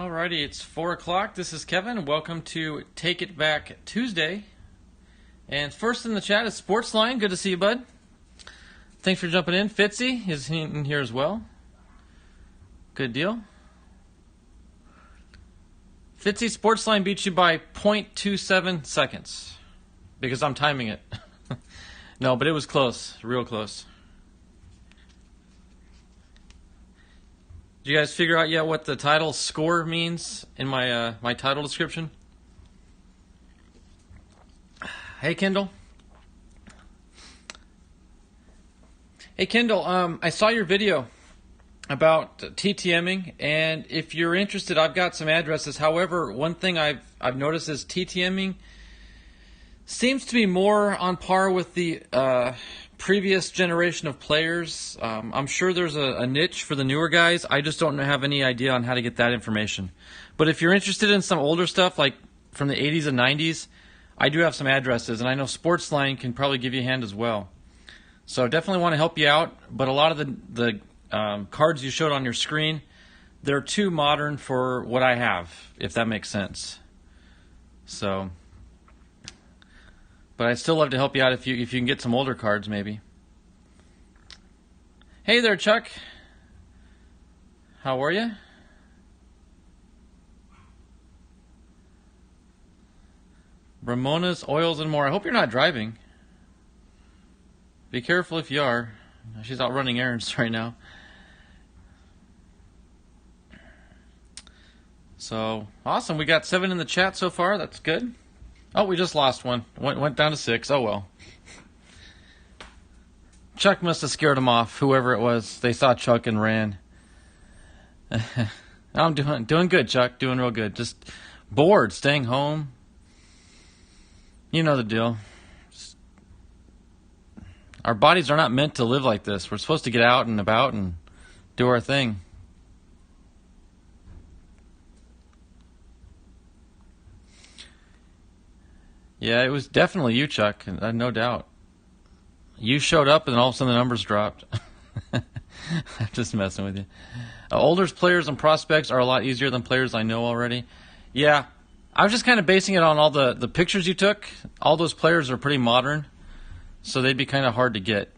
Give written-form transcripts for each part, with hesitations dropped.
Alrighty, it's 4 o'clock. This is Kevin. Welcome to Take It Back Tuesday. And first in the chat is Sportsline. Good to see you, bud. Thanks for jumping in. Fitzy is in here as well. Good deal. Fitzy, Sportsline beats you by 0.27 seconds because I'm timing it. No, but it was close. Real close. Did you guys figure out yet what the title score means in my my title description? Hey, Kendall. Hey, Kendall. I saw your video about TTMing, and if you're interested, I've got some addresses. However, one thing I've noticed is TTMing seems to be more on par with the previous generation of players. I'm sure there's a niche for the newer guys. I just don't have any idea on how to get that information. But if you're interested in some older stuff, like from the 80s and 90s, I do have some addresses, and I know Sportsline can probably give you a hand as well. So definitely want to help you out, but a lot of the cards you showed on your screen, they're too modern for what I have, if that makes sense. So, but I'd still love to help you out if you can get some older cards, maybe. Hey there, Chuck. How are you? Ramona's Oils and More. I hope you're not driving. Be careful if you are. She's out running errands right now. So, awesome. We got 7 in the chat so far. That's good. Oh, we just lost one. Went down to 6. Oh, well. Chuck must have scared them off, whoever it was. They saw Chuck and ran. I'm doing good, Chuck. Doing real good. Just bored, staying home. You know the deal. Our bodies are not meant to live like this. We're supposed to get out and about and do our thing. Yeah, it was definitely you, Chuck, no doubt. You showed up and all of a sudden the numbers dropped. I'm just messing with you. Older players and prospects are a lot easier than players I know already. Yeah, I was just kind of basing it on all the pictures you took. All those players are pretty modern, so they'd be kind of hard to get.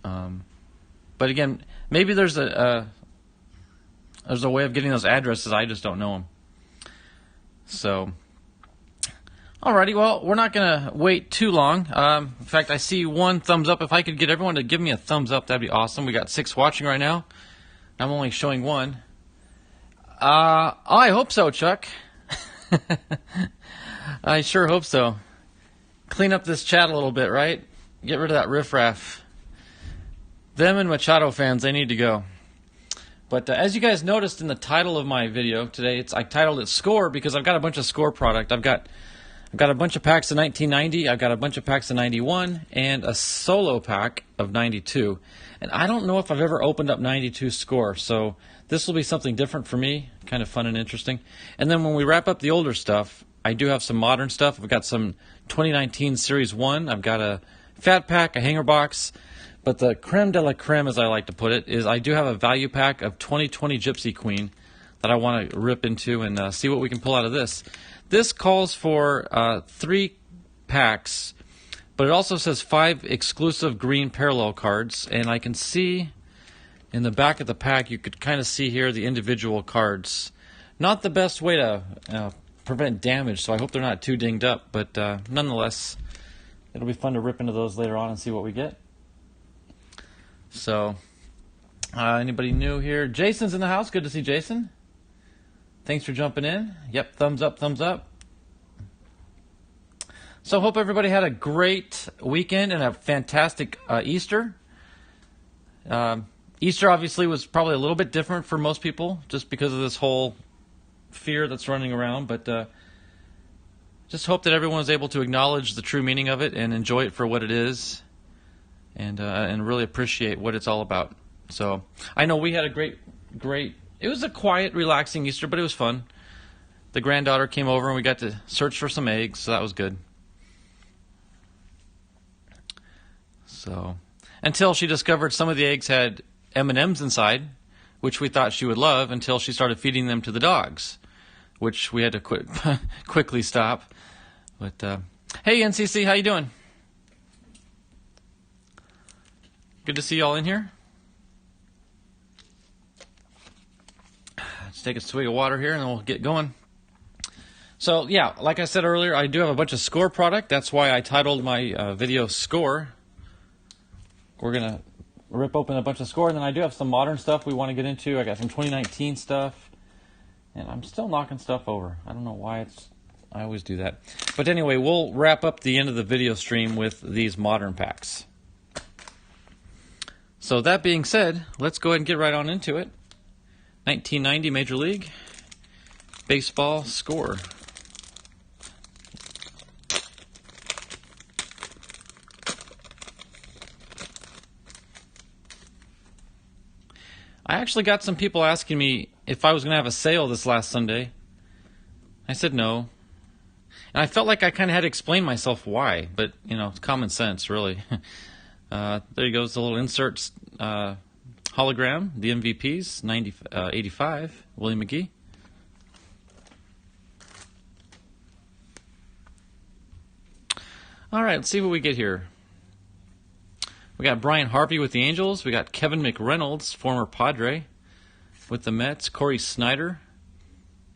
But again, maybe there's a way of getting those addresses. I just don't know them. So, alrighty, well, we're not going to wait too long. In fact, I see one thumbs up. If I could get everyone to give me a thumbs up, that'd be awesome. We got 6 watching right now. I'm only showing 1. I hope so, Chuck. I sure hope so. Clean up this chat a little bit, right? Get rid of that riffraff. Them and Machado fans, they need to go. But as you guys noticed in the title of my video today, I titled it Score because I've got a bunch of Score product. I've got a bunch of packs of 1990, I've got a bunch of packs of 91, and a solo pack of 92. And I don't know if I've ever opened up 92 Score, so this will be something different for me, kind of fun and interesting. And then when we wrap up the older stuff, I do have some modern stuff. I've got some 2019 Series 1. I've got a fat pack, a hanger box. But the creme de la creme, as I like to put it, is I do have a value pack of 2020 Gypsy Queen that I want to rip into and see what we can pull out of this. This calls for 3 packs, but it also says 5 exclusive green parallel cards. And I can see in the back of the pack, you could kind of see here the individual cards. Not the best way to prevent damage, so I hope they're not too dinged up. But nonetheless, it'll be fun to rip into those later on and see what we get. So, anybody new here? Jason's in the house. Good to see Jason. Thanks for jumping in. Yep, thumbs up, thumbs up. So hope everybody had a great weekend and a fantastic Easter. Easter obviously was probably a little bit different for most people just because of this whole fear that's running around. But just hope that everyone was able to acknowledge the true meaning of it and enjoy it for what it is and really appreciate what it's all about. So I know we had a great it was a quiet, relaxing Easter, but it was fun. The granddaughter came over and we got to search for some eggs, so that was good. So, until she discovered some of the eggs had M&Ms inside, which we thought she would love until she started feeding them to the dogs, which we had to quickly stop. But hey, NCC, how you doing? Good to see you all in here. Let's take a swig of water here and then we'll get going. So yeah, like I said earlier, I do have a bunch of Score product. That's why I titled my video Score. We're going to rip open a bunch of Score, and then I do have some modern stuff we want to get into. I got some 2019 stuff, and I'm still knocking stuff over. I don't know why I always do that. But anyway, we'll wrap up the end of the video stream with these modern packs. So that being said, let's go ahead and get right on into it. 1990 Major League Baseball Score. I actually got some people asking me if I was going to have a sale this last Sunday. I said no. And I felt like I kind of had to explain myself why, but, you know, it's common sense, really. There you go, the little inserts hologram, the MVPs, 85, William McGee. All right, let's see what we get here. We got Brian Harvey with the Angels. We got Kevin McReynolds, former Padre, with the Mets. Corey Snyder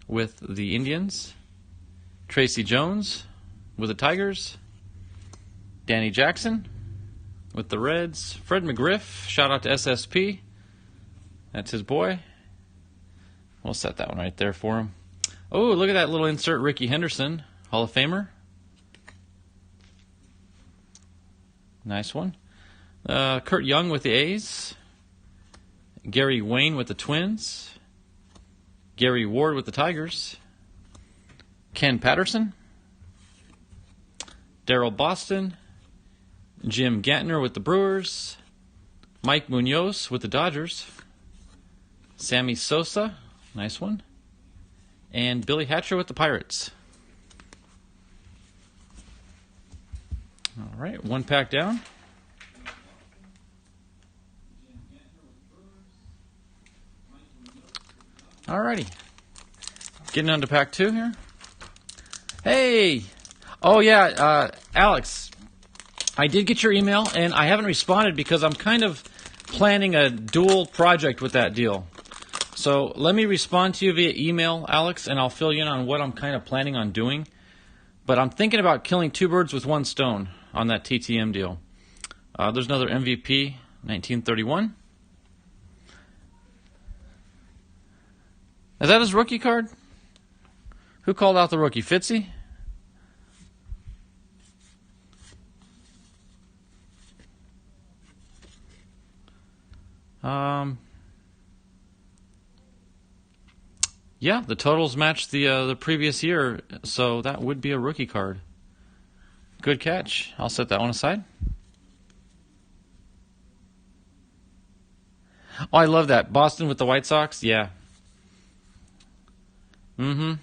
with the Indians. Tracy Jones with the Tigers. Danny Jackson with the Reds. Fred McGriff, shout out to SSP. That's his boy. We'll set that one right there for him. Oh, look at that little insert, Ricky Henderson, Hall of Famer. Nice one. Kurt Young with the A's. Gary Wayne with the Twins. Gary Ward with the Tigers. Ken Patterson. Darryl Boston. Jim Gantner with the Brewers. Mike Munoz with the Dodgers. Sammy Sosa, nice one. And Billy Hatcher with the Pirates. All right, one pack down. All righty. Getting on to pack 2 here. Hey! Oh, yeah, Alex, I did get your email, and I haven't responded because I'm kind of planning a dual project with that deal. So let me respond to you via email, Alex, and I'll fill you in on what I'm kind of planning on doing. But I'm thinking about killing 2 birds with 1 stone on that TTM deal. There's another MVP, 1931. Is that his rookie card? Who called out the rookie? Fitzy? Yeah, the totals match the previous year, so that would be a rookie card. Good catch. I'll set that one aside. Oh, I love that. Boston with the White Sox? Yeah. Mm-hmm.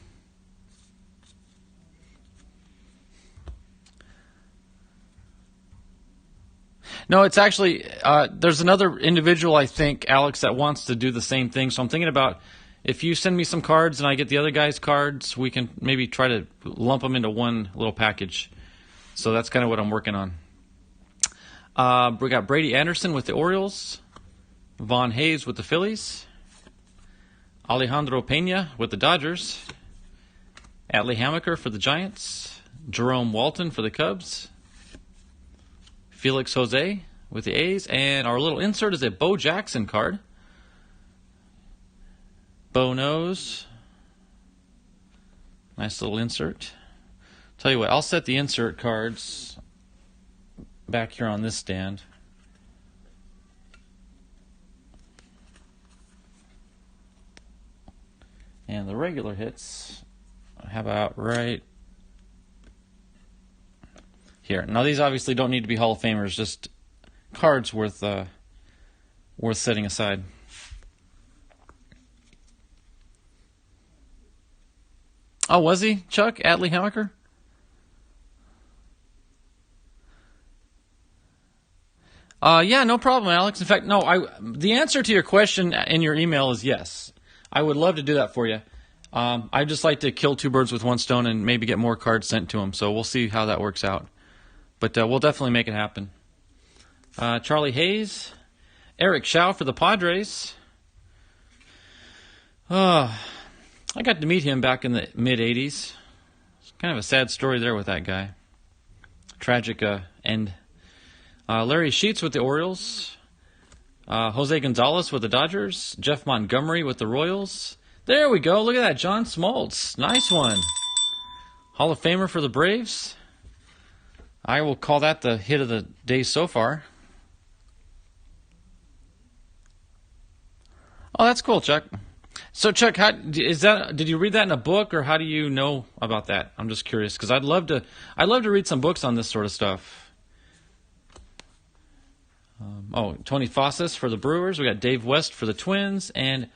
No, it's actually, there's another individual, I think, Alex, that wants to do the same thing. So I'm thinking about, if you send me some cards and I get the other guy's cards, we can maybe try to lump them into one little package. So that's kind of what I'm working on. We got Brady Anderson with the Orioles. Von Hayes with the Phillies. Alejandro Pena with the Dodgers. Atlee Hammaker for the Giants. Jerome Walton for the Cubs. Felix Jose with the A's. And our little insert is a Bo Jackson card. Bo knows. Nice little insert. Tell you what, I'll set the insert cards back here on this stand. And the regular hits, how about right here? Now these obviously don't need to be Hall of Famers, just cards worth setting aside. Oh, was he, Chuck? Atlee Hammaker? Yeah, no problem, Alex. In fact, no, the answer to your question in your email is yes. I would love to do that for you. I'd just like to kill two birds with one stone and maybe get more cards sent to them. So we'll see how that works out. But we'll definitely make it happen. Charlie Hayes, Eric Shao for the Padres. I got to meet him back in the mid-'80s. It's kind of a sad story there with that guy. Tragic end. Larry Sheets with the Orioles. Jose Gonzalez with the Dodgers. Jeff Montgomery with the Royals. There we go. Look at that. John Smoltz. Nice one. Hall of Famer for the Braves. I will call that the hit of the day so far. Oh, that's cool, Chuck. So, Chuck, did you read that in a book, or how do you know about that? I'm just curious, because I'd love to read some books on this sort of stuff. Tony Fossis for the Brewers. We got Dave West for the Twins, and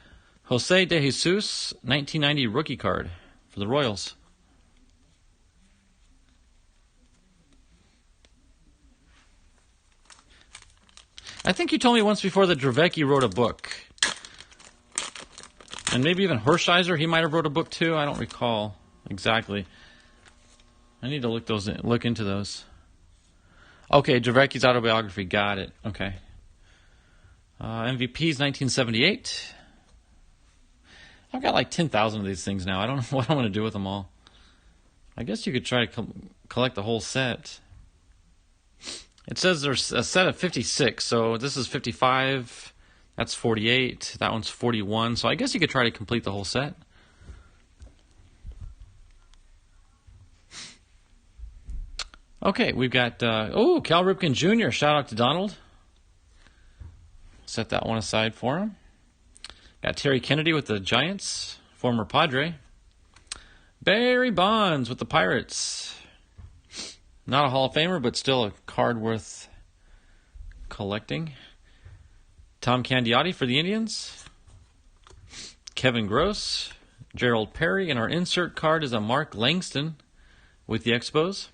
Jose De Jesus, 1990 rookie card for the Royals. I think you told me once before that Dravecky wrote a book. And maybe even Hershiser, he might have wrote a book too. I don't recall exactly. I need to look into those. Okay, Dravecki's autobiography. Got it. Okay. MVP's 1978. I've got like 10,000 of these things now. I don't know what I'm going to do with them all. I guess you could try to collect the whole set. It says there's a set of 56, so this is 55. That's 48. That one's 41. So I guess you could try to complete the whole set. Okay, we've got, Cal Ripken Jr. Shout out to Donald. Set that one aside for him. Got Terry Kennedy with the Giants, former Padre. Barry Bonds with the Pirates. Not a Hall of Famer, but still a card worth collecting. Tom Candiotti for the Indians. Kevin Gross. Gerald Perry. And our insert card is a Mark Langston with the Expos.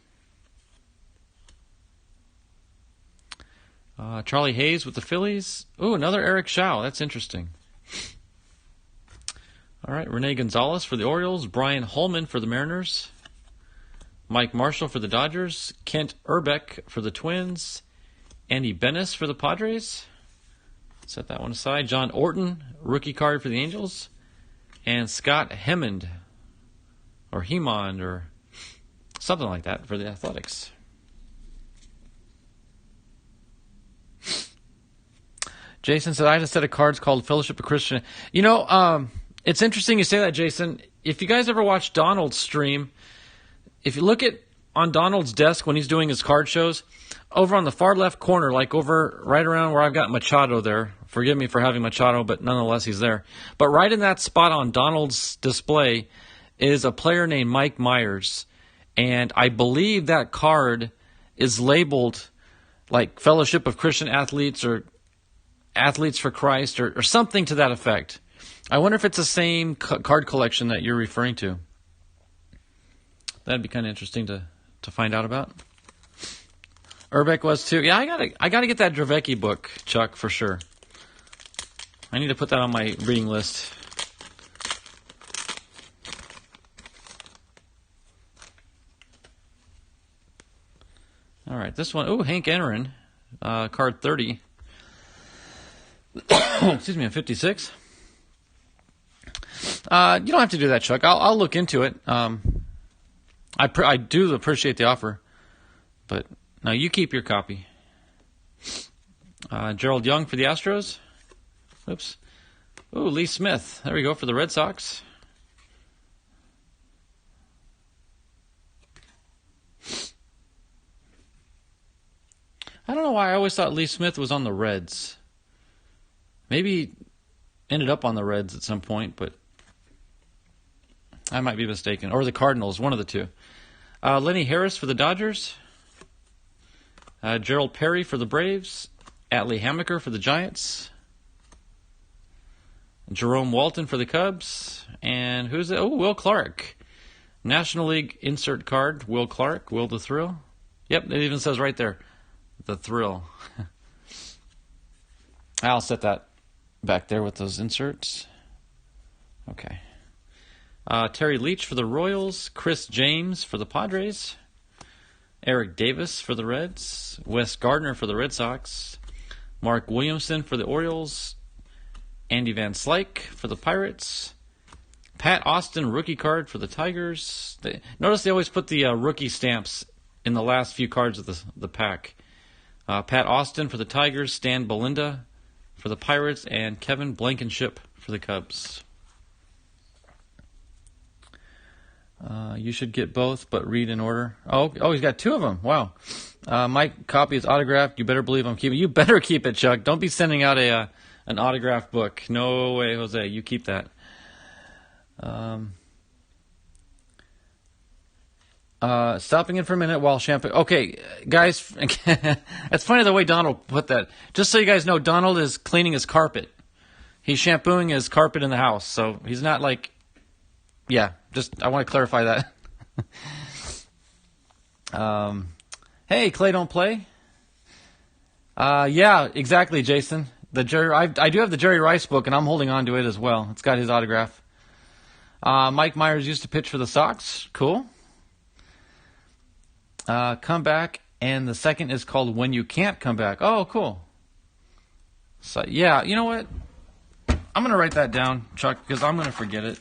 Charlie Hayes with the Phillies. Ooh, another Eric Shao. That's interesting. All right, Rene Gonzalez for the Orioles. Brian Holman for the Mariners. Mike Marshall for the Dodgers. Kent Urbeck for the Twins. Andy Benes for the Padres. Set that one aside. John Orton, rookie card for the Angels. And Scott Hemond, or Hemond, or something like that for the Athletics. Jason said, I had a set of cards called Fellowship of Christian. You know, it's interesting you say that, Jason. If you guys ever watch Donald's stream, if you look on Donald's desk when he's doing his card shows, over on the far left corner, like over right around where I've got Machado there. Forgive me for having Machado, but nonetheless he's there. But right in that spot on Donald's display is a player named Mike Myers. And I believe that card is labeled like Fellowship of Christian Athletes or Athletes for Christ or something to that effect. I wonder if it's the same card collection that you're referring to. That'd be kind of interesting to find out about. Urbeck was too. Yeah, I gotta get that Dravecky book, Chuck, for sure. I need to put that on my reading list. All right, this one. Oh, Hank Aaron, card 30. Excuse me, 56. You don't have to do that, Chuck. I'll look into it. I do appreciate the offer, but no, you keep your copy. Gerald Young for the Astros. Oops. Ooh, Lee Smith. There we go for the Red Sox. I don't know why I always thought Lee Smith was on the Reds. Maybe he ended up on the Reds at some point, but I might be mistaken. Or the Cardinals, one of the two. Lenny Harris for the Dodgers. Gerald Perry for the Braves. Atlee Hammaker for the Giants. Jerome Walton for the Cubs. And who's it? Oh, Will Clark. National League insert card. Will Clark. Will the Thrill. Yep, it even says right there. The Thrill. I'll set that back there with those inserts. Okay. Terry Leach for the Royals. Chris James for the Padres. Eric Davis for the Reds. Wes Gardner for the Red Sox. Mark Williamson for the Orioles. Andy Van Slyke for the Pirates. Pat Austin rookie card for the Tigers. Notice they always put the rookie stamps in the last few cards of the pack. Pat Austin for the Tigers. Stan Belinda for the Pirates. And Kevin Blankenship for the Cubs. You should get both, but read in order. Oh, he's got two of them. Wow. My copy is autographed. You better believe I'm keeping. You better keep it, Chuck. Don't be sending out an autographed book. No way, Jose. You keep that. Stopping in for a minute while shampoo. Okay, guys. It's funny the way Donald put that. Just so you guys know, Donald is cleaning his carpet. He's shampooing his carpet in the house, so he's not like. Yeah, just I want to clarify that. Hey, Clay don't play. Yeah, exactly, Jason. I do have the Jerry Rice book, and I'm holding on to it as well. It's got his autograph. Mike Myers used to pitch for the Sox. Cool. Come back, and the second is called When You Can't Come Back. Oh, cool. So yeah, you know what? I'm gonna write that down, Chuck, because I'm gonna forget it.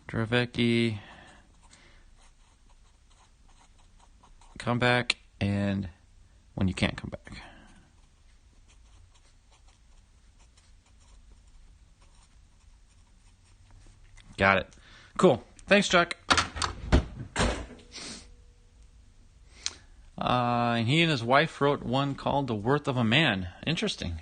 Dravecki, come back, and When You Can't Come Back. Got it. Cool. Thanks, Chuck. And he and his wife wrote one called The Worth of a Man. Interesting.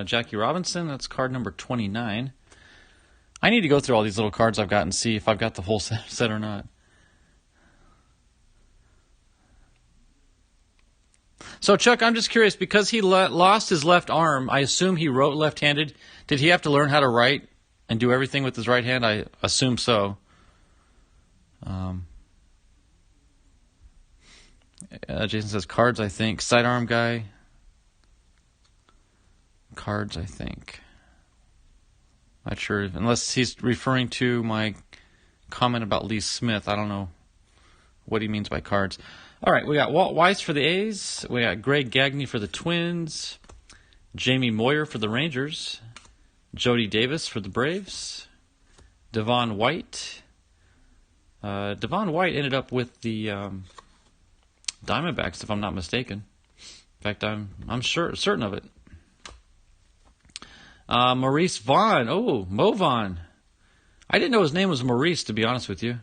Jackie Robinson, that's card number 29. I need to go through all these little cards I've got and see if I've got the whole set or not. So, Chuck, I'm just curious, because he lost his left arm, I assume he wrote left-handed. Did he have to learn how to write and do everything with his right hand? I assume so. Jason says cards, I think. Sidearm guy. Cards, I think. Not sure. Unless he's referring to my comment about Lee Smith. I don't know what he means by cards. All right, we got Walt Weiss for the A's. We got Greg Gagne for the Twins. Jamie Moyer for the Rangers. Jody Davis for the Braves. Devon White. Devon White ended up with the Diamondbacks, if I'm not mistaken. In fact, I'm certain of it. Maurice Vaughn. Oh, Mo Vaughn. I didn't know his name was Maurice, to be honest with you.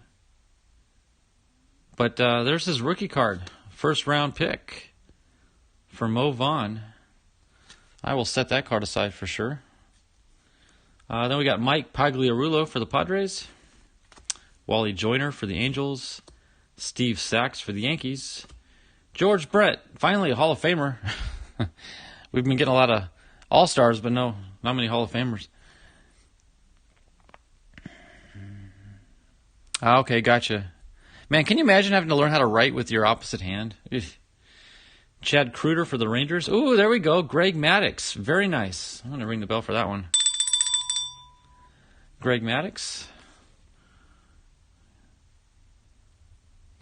But there's his rookie card. First round pick for Mo Vaughn. I will set that card aside for sure. Then we got Mike Pagliarulo for the Padres. Wally Joyner for the Angels. Steve Sachs for the Yankees. George Brett, finally a Hall of Famer. We've been getting a lot of All-Stars, but not many Hall of Famers. Okay, gotcha. Man, can you imagine having to learn how to write with your opposite hand? Ugh. Chad Kruger for the Rangers. Ooh, there we go. Greg Maddux. Very nice. I'm going to ring the bell for that one. Greg Maddux.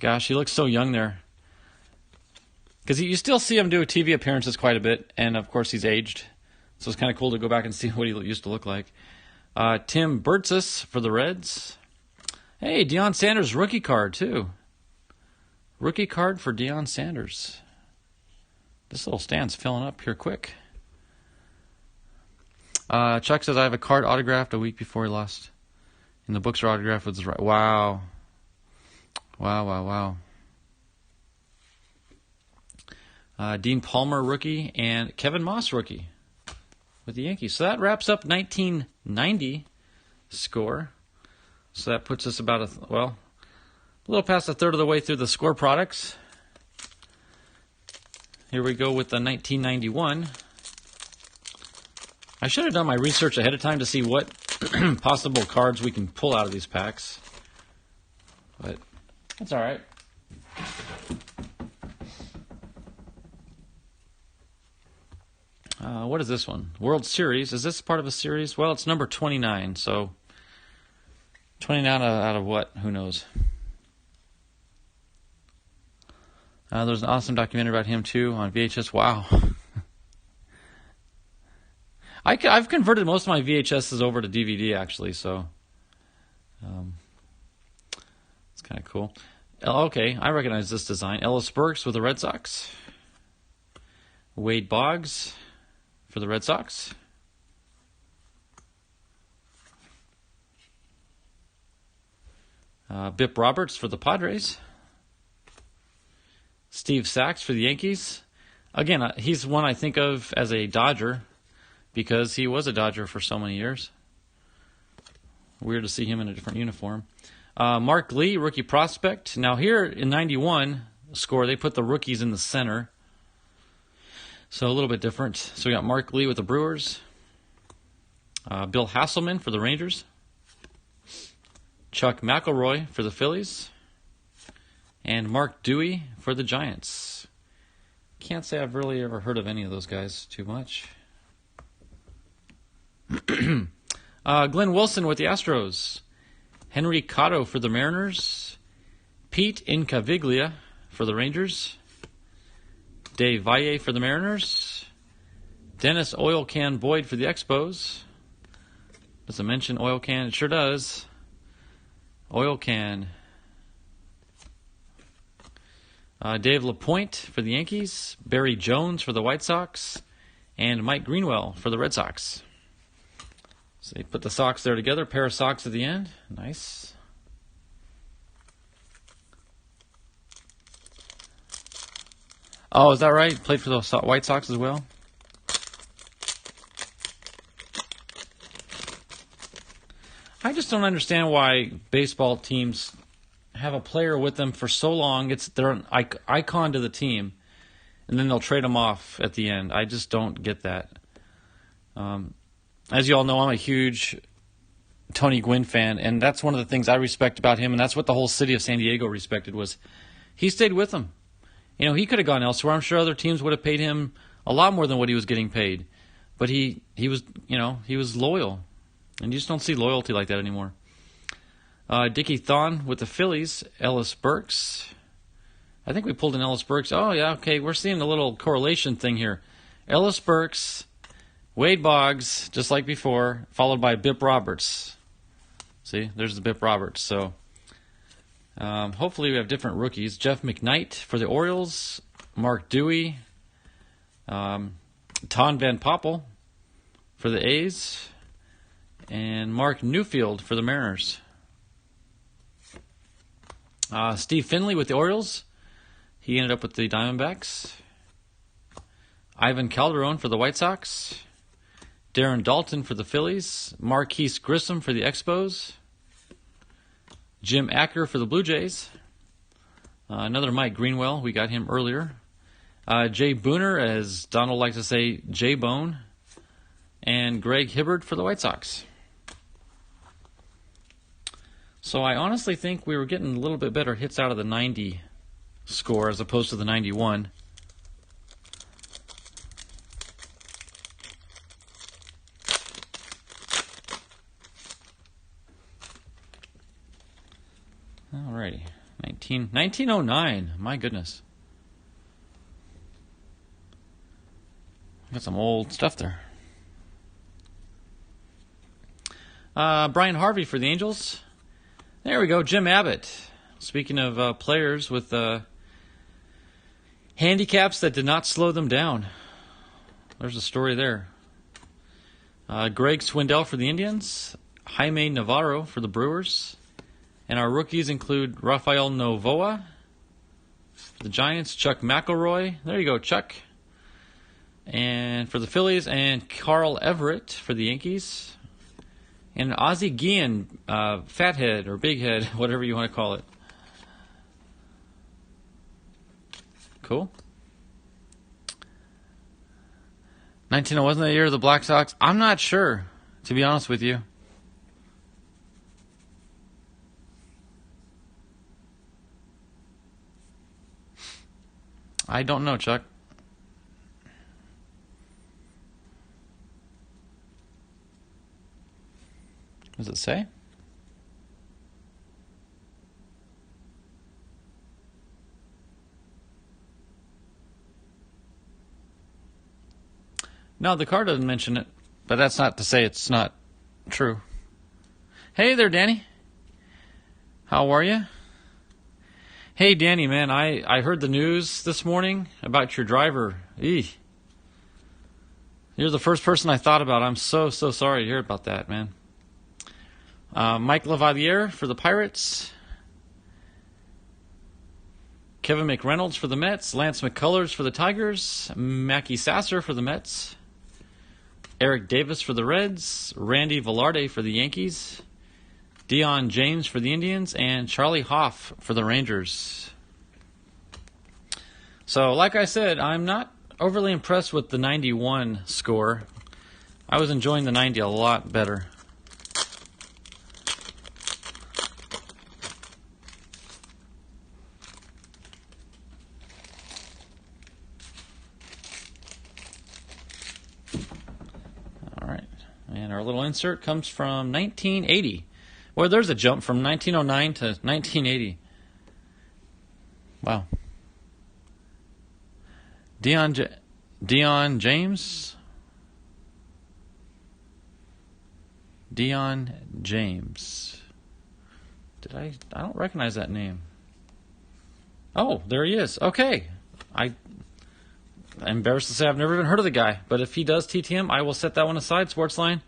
Gosh, he looks so young there. Because you still see him do TV appearances quite a bit, and of course he's aged. So it's kind of cool to go back and see what he used to look like. Tim Burtsis for the Reds. Hey, Deion Sanders rookie card, too. Rookie card for Deion Sanders. This little stand's filling up here quick. Chuck says, I have a card autographed a week before he lost. And the books are autographed with his right. Wow. Wow. Dean Palmer rookie and Kevin Moss rookie with the Yankees. So that wraps up 1990 score. So that puts us about a little past a third of the way through the score products. Here we go with the 1991. I should have done my research ahead of time to see what possible cards we can pull out of these packs. But that's all right. What is this one? World Series. Is this part of a series? Well, it's number 29, so 29 out of what? Who knows? There's an awesome documentary about him, too, on VHS. Wow. I've converted most of my VHSs over to DVD, actually, so it's kind of cool. Okay, I recognize this design. Ellis Burks with the Red Sox. Wade Boggs for the Red Sox. Bip Roberts for the Padres. Steve Sachs for the Yankees. Again, he's one I think of as a Dodger because he was a Dodger for so many years. Weird to see him in a different uniform. Mark Lee, rookie prospect. Now here in 91 score, they put the rookies in the center. So a little bit different. So we got Mark Lee with the Brewers. Bill Hasselman for the Rangers. Chuck McElroy for the Phillies. And Mark Dewey for the Giants. Can't say I've really ever heard of any of those guys too much. Glenn Wilson with the Astros. Henry Cotto for the Mariners. Pete Incaviglia for the Rangers. Dave Valle for the Mariners. Dennis Oil Can Boyd for the Expos. Does it mention Oil Can? It sure does. Oil Can. Dave LaPointe for the Yankees. Barry Jones for the White Sox. And Mike Greenwell for the Red Sox. So they put the socks there together. Pair of socks at the end. Nice. Oh, is that right? Played for the White Sox as well? I just don't understand why baseball teams have a player with them for so long. They're an icon to the team, and then they'll trade them off at the end. I just don't get that. As you all know, I'm a huge Tony Gwynn fan, and that's one of the things I respect about him, and that's what the whole city of San Diego respected was he stayed with them. You know, he could have gone elsewhere. I'm sure other teams would have paid him a lot more than what he was getting paid. But he was loyal. And you just don't see loyalty like that anymore. Dickie Thon with the Phillies. Ellis Burks. I think we pulled in Ellis Burks. Oh, yeah, okay. We're seeing a little correlation thing here. Ellis Burks, Wade Boggs, just like before, followed by Bip Roberts. See, there's the Bip Roberts. So hopefully we have different rookies. Jeff McKnight for the Orioles. Mark Dewey. Ton Van Poppel for the A's. And Mark Newfield for the Mariners. Steve Finley with the Orioles. He ended up with the Diamondbacks. Ivan Calderon for the White Sox. Darren Dalton for the Phillies. Marquise Grissom for the Expos. Jim Acker for the Blue Jays. Another Mike Greenwell. We got him earlier. Jay Booner, as Donald likes to say, J-Bone. And Greg Hibbert for the White Sox. So I honestly think we were getting a little bit better hits out of the 90 score as opposed to the 91. Alrighty. 1909. My goodness. Got some old stuff there. Brian Harvey for the Angels. There we go, Jim Abbott. Speaking of players with handicaps that did not slow them down. There's a story there. Greg Swindell for the Indians. Jaime Navarro for the Brewers. And our rookies include Rafael Novoa for the Giants. Chuck McElroy. There you go, Chuck. And for the Phillies. And Carl Everett for the Yankees. And Ozzie Guillen, fathead or big head, whatever you want to call it. Cool. 19, wasn't the year of the Black Sox? I'm not sure, to be honest with you. I don't know, Chuck. What does it say? No, the card doesn't mention it, but that's not to say it's not true. Hey there, Danny. How are you? Hey, Danny, man, I heard the news this morning about your driver. Eeh. You're the first person I thought about. I'm so sorry to hear about that, man. Mike Lavalier for the Pirates. Kevin McReynolds for the Mets. Lance McCullers for the Tigers. Mackie Sasser for the Mets. Eric Davis for the Reds. Randy Velarde for the Yankees. Dion James for the Indians. And Charlie Hoff for the Rangers. So, like I said, I'm not overly impressed with the 91 score. I was enjoying the 90 a lot better. And our little insert comes from 1980. Well, there's a jump from 1909 to 1980. Wow. Dion James? Dion James. I don't recognize that name. Oh, there he is. Okay. I'm embarrassed to say I've never even heard of the guy, but if he does TTM, I will set that one aside, Sportsline.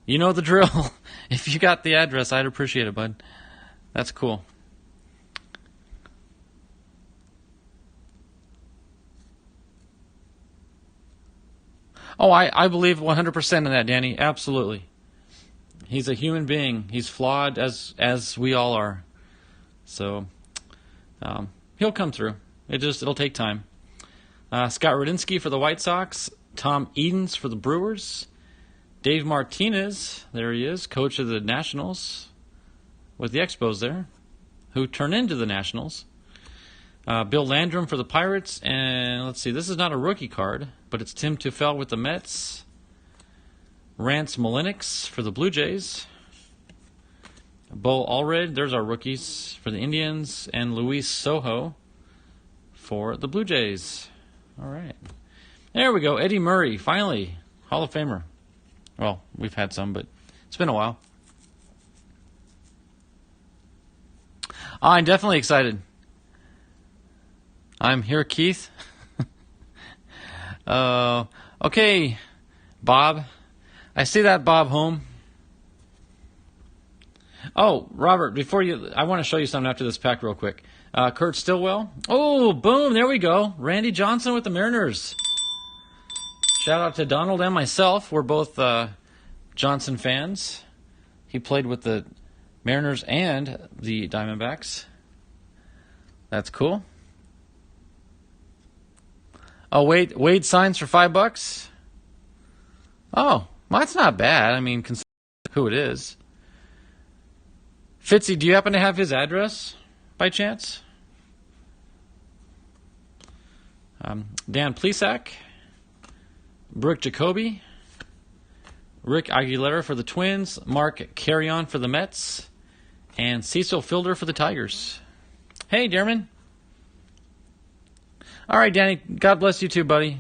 You know the drill. If you got the address, I'd appreciate it, bud. That's cool. Oh, I believe 100% in that, Danny. Absolutely. He's a human being. He's flawed as we all are. So he'll come through. It'll take time. Scott Radinsky for the White Sox. Tom Edens for the Brewers. Dave Martinez, there he is, coach of the Nationals with the Expos there, who turned into the Nationals. Bill Landrum for the Pirates. And let's see, this is not a rookie card, but it's Tim Tufel with the Mets. Rance Mulliniks for the Blue Jays. Bo Allred, there's our rookies for the Indians. And Luis Sojo for the Blue Jays. All right. There we go. Eddie Murray, finally, Hall of Famer. Well, we've had some, but it's been a while. I'm definitely excited. I'm here, Keith. Okay, Bob. I see that Bob home. Oh, Robert, I want to show you something after this pack real quick. Kurt Stillwell. Oh, boom, there we go. Randy Johnson with the Mariners. Shout out to Donald and myself. We're both Johnson fans. He played with the Mariners and the Diamondbacks. That's cool. Oh, Wade signs for $5. Oh, well, that's not bad. I mean, consider who it is. Fitzy, do you happen to have his address by chance? Dan Plesac. Brooke Jacoby. Rick Aguilera for the Twins. Mark Carrion for the Mets. And Cecil Fielder for the Tigers. Hey, Dearman. All right, Danny. God bless you too, buddy.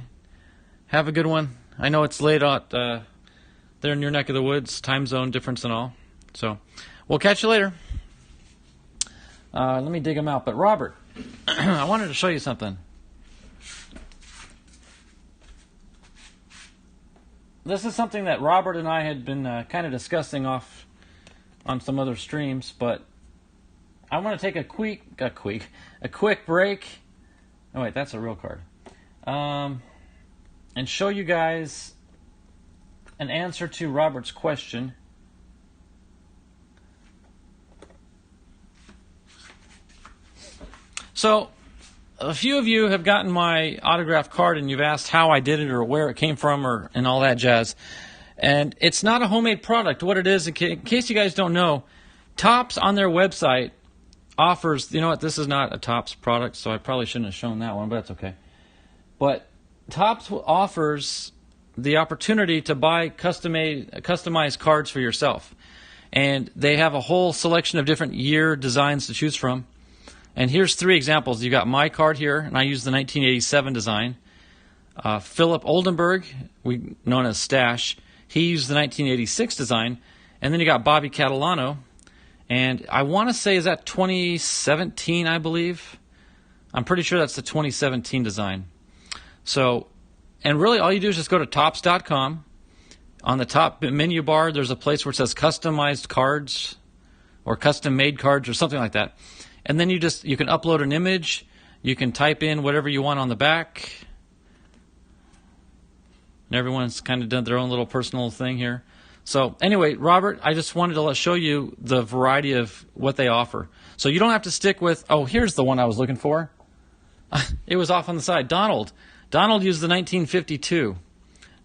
Have a good one. I know it's late out there in your neck of the woods, time zone difference and all. So we'll catch you later. Let me dig them out. But Robert, I wanted to show you something. This is something that Robert and I had been kind of discussing off on some other streams, but I want to take a quick break. Oh wait, that's a real card. And show you guys an answer to Robert's question. So, a few of you have gotten my autographed card and you've asked how I did it or where it came from and all that jazz. And it's not a homemade product. What it is, in case you guys don't know, Topps on their website offers, you know what, this is not a Topps product, so I probably shouldn't have shown that one, but that's okay. But Topps offers the opportunity to buy customized cards for yourself. And they have a whole selection of different year designs to choose from. And here's 3 examples. You got my card here, and I use the 1987 design. Philip Oldenburg, known as Stash, he used the 1986 design. And then you got Bobby Catalano. And I want to say, is that 2017, I believe? I'm pretty sure that's the 2017 design. So, and really all you do is just go to Topps.com. On the top menu bar, there's a place where it says customized cards or custom made cards or something like that. And then you can upload an image. You can type in whatever you want on the back. And everyone's kind of done their own little personal thing here. So anyway, Robert, I just wanted to show you the variety of what they offer. So you don't have to stick with, oh, here's the one I was looking for. It was off on the side. Donald used the 1952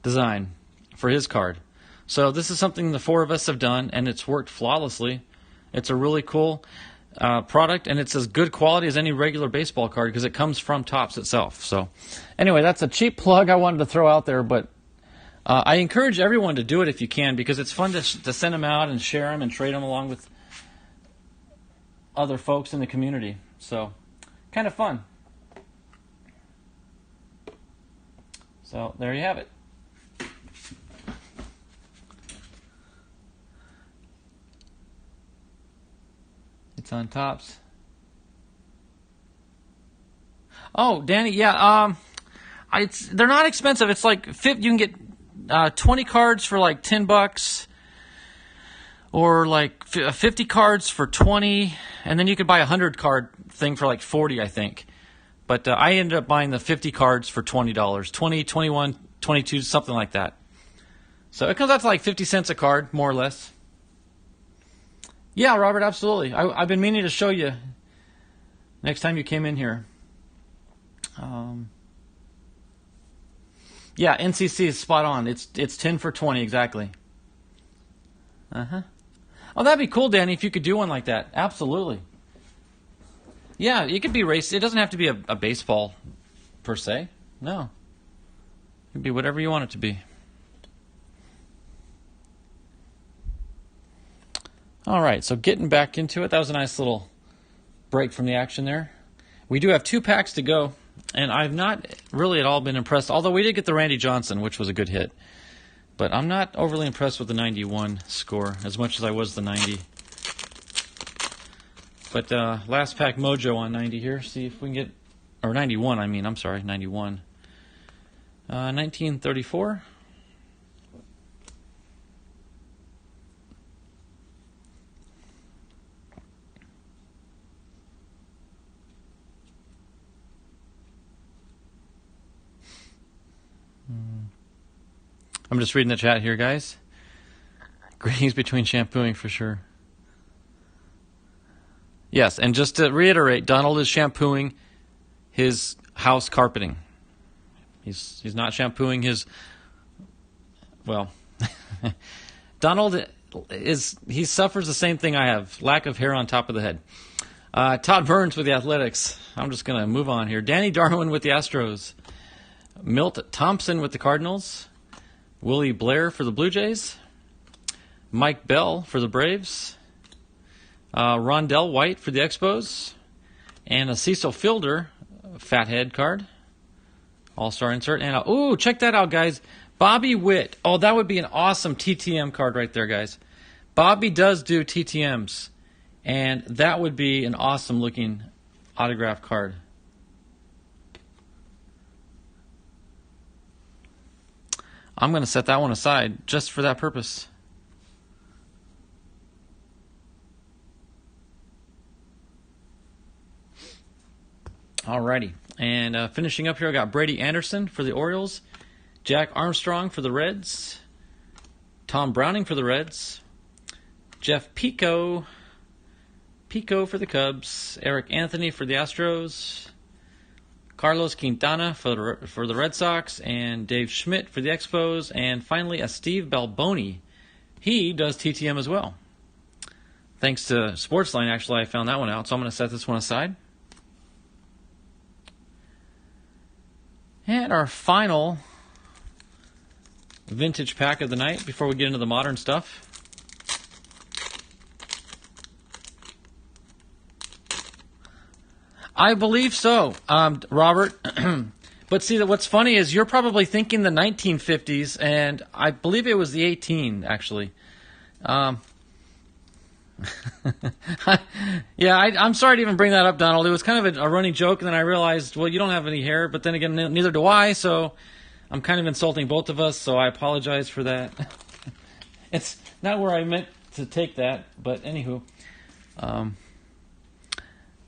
design for his card. So this is something the 4 of us have done, and it's worked flawlessly. It's a really cool product, and it's as good quality as any regular baseball card because it comes from Topps itself. So anyway, that's a cheap plug I wanted to throw out there, but I encourage everyone to do it if you can because it's fun to send them out and share them and trade them along with other folks in the community. So kind of fun. So there you have it. It's on Topps. Oh, Danny, yeah. They're not expensive. It's like you can get 20 cards for like $10, or like 50 cards for 20, and then you could buy a 100 card thing for like 40, I think. But I ended up buying the 50 cards for $20, 20, 21, 22, something like that. So it comes out to like 50 cents a card, more or less. Yeah, Robert, absolutely. I've been meaning to show you next time you came in here. Yeah, NCC is spot on. It's 10 for 20, exactly. Oh, that'd be cool, Danny, if you could do one like that. Absolutely. Yeah, it could be race. It doesn't have to be a baseball, per se. No. It could be whatever you want it to be. All right, so getting back into it. That was a nice little break from the action there. We do have 2 packs to go, and I've not really at all been impressed, although we did get the Randy Johnson, which was a good hit. But I'm not overly impressed with the 91 score as much as I was the 90. But last pack mojo on 90 here. See if we can get, or 91, I mean, I'm sorry, 91. 1934. I'm just reading the chat here, guys. Greetings between shampooing for sure. Yes, and just to reiterate, Donald is shampooing his house carpeting. He's not shampooing his, well, Donald he suffers the same thing I have, lack of hair on top of the head. Todd Burns with the Athletics. I'm just going to move on here. Danny Darwin with the Astros. Milt Thompson with the Cardinals. Willie Blair for the Blue Jays. Mike Bell for the Braves. Rondell White for the Expos. And a Cecil Fielder Fathead card. All-star insert. And ooh, check that out, guys. Bobby Witt. Oh, that would be an awesome TTM card right there, guys. Bobby does do TTMs. And that would be an awesome-looking autograph card. I'm going to set that one aside just for that purpose. Alrighty. And finishing up here, I got Brady Anderson for the Orioles, Jack Armstrong for the Reds, Tom Browning for the Reds, Jeff Pico for the Cubs, Eric Anthony for the Astros, Carlos Quintana for the Red Sox, and Dave Schmidt for the Expos, and finally a Steve Balboni. He does TTM as well. Thanks to Sportsline, actually, I found that one out, so I'm going to set this one aside. And our final vintage pack of the night before we get into the modern stuff. I believe so, Robert. But see, what's funny is you're probably thinking the 1950s, and I believe it was the 18, actually. Yeah, I'm sorry to even bring that up, Donald. It was kind of a running joke, and then I realized, well, you don't have any hair, but then again, neither do I, so I'm kind of insulting both of us, so I apologize for that. It's not where I meant to take that, but anywho.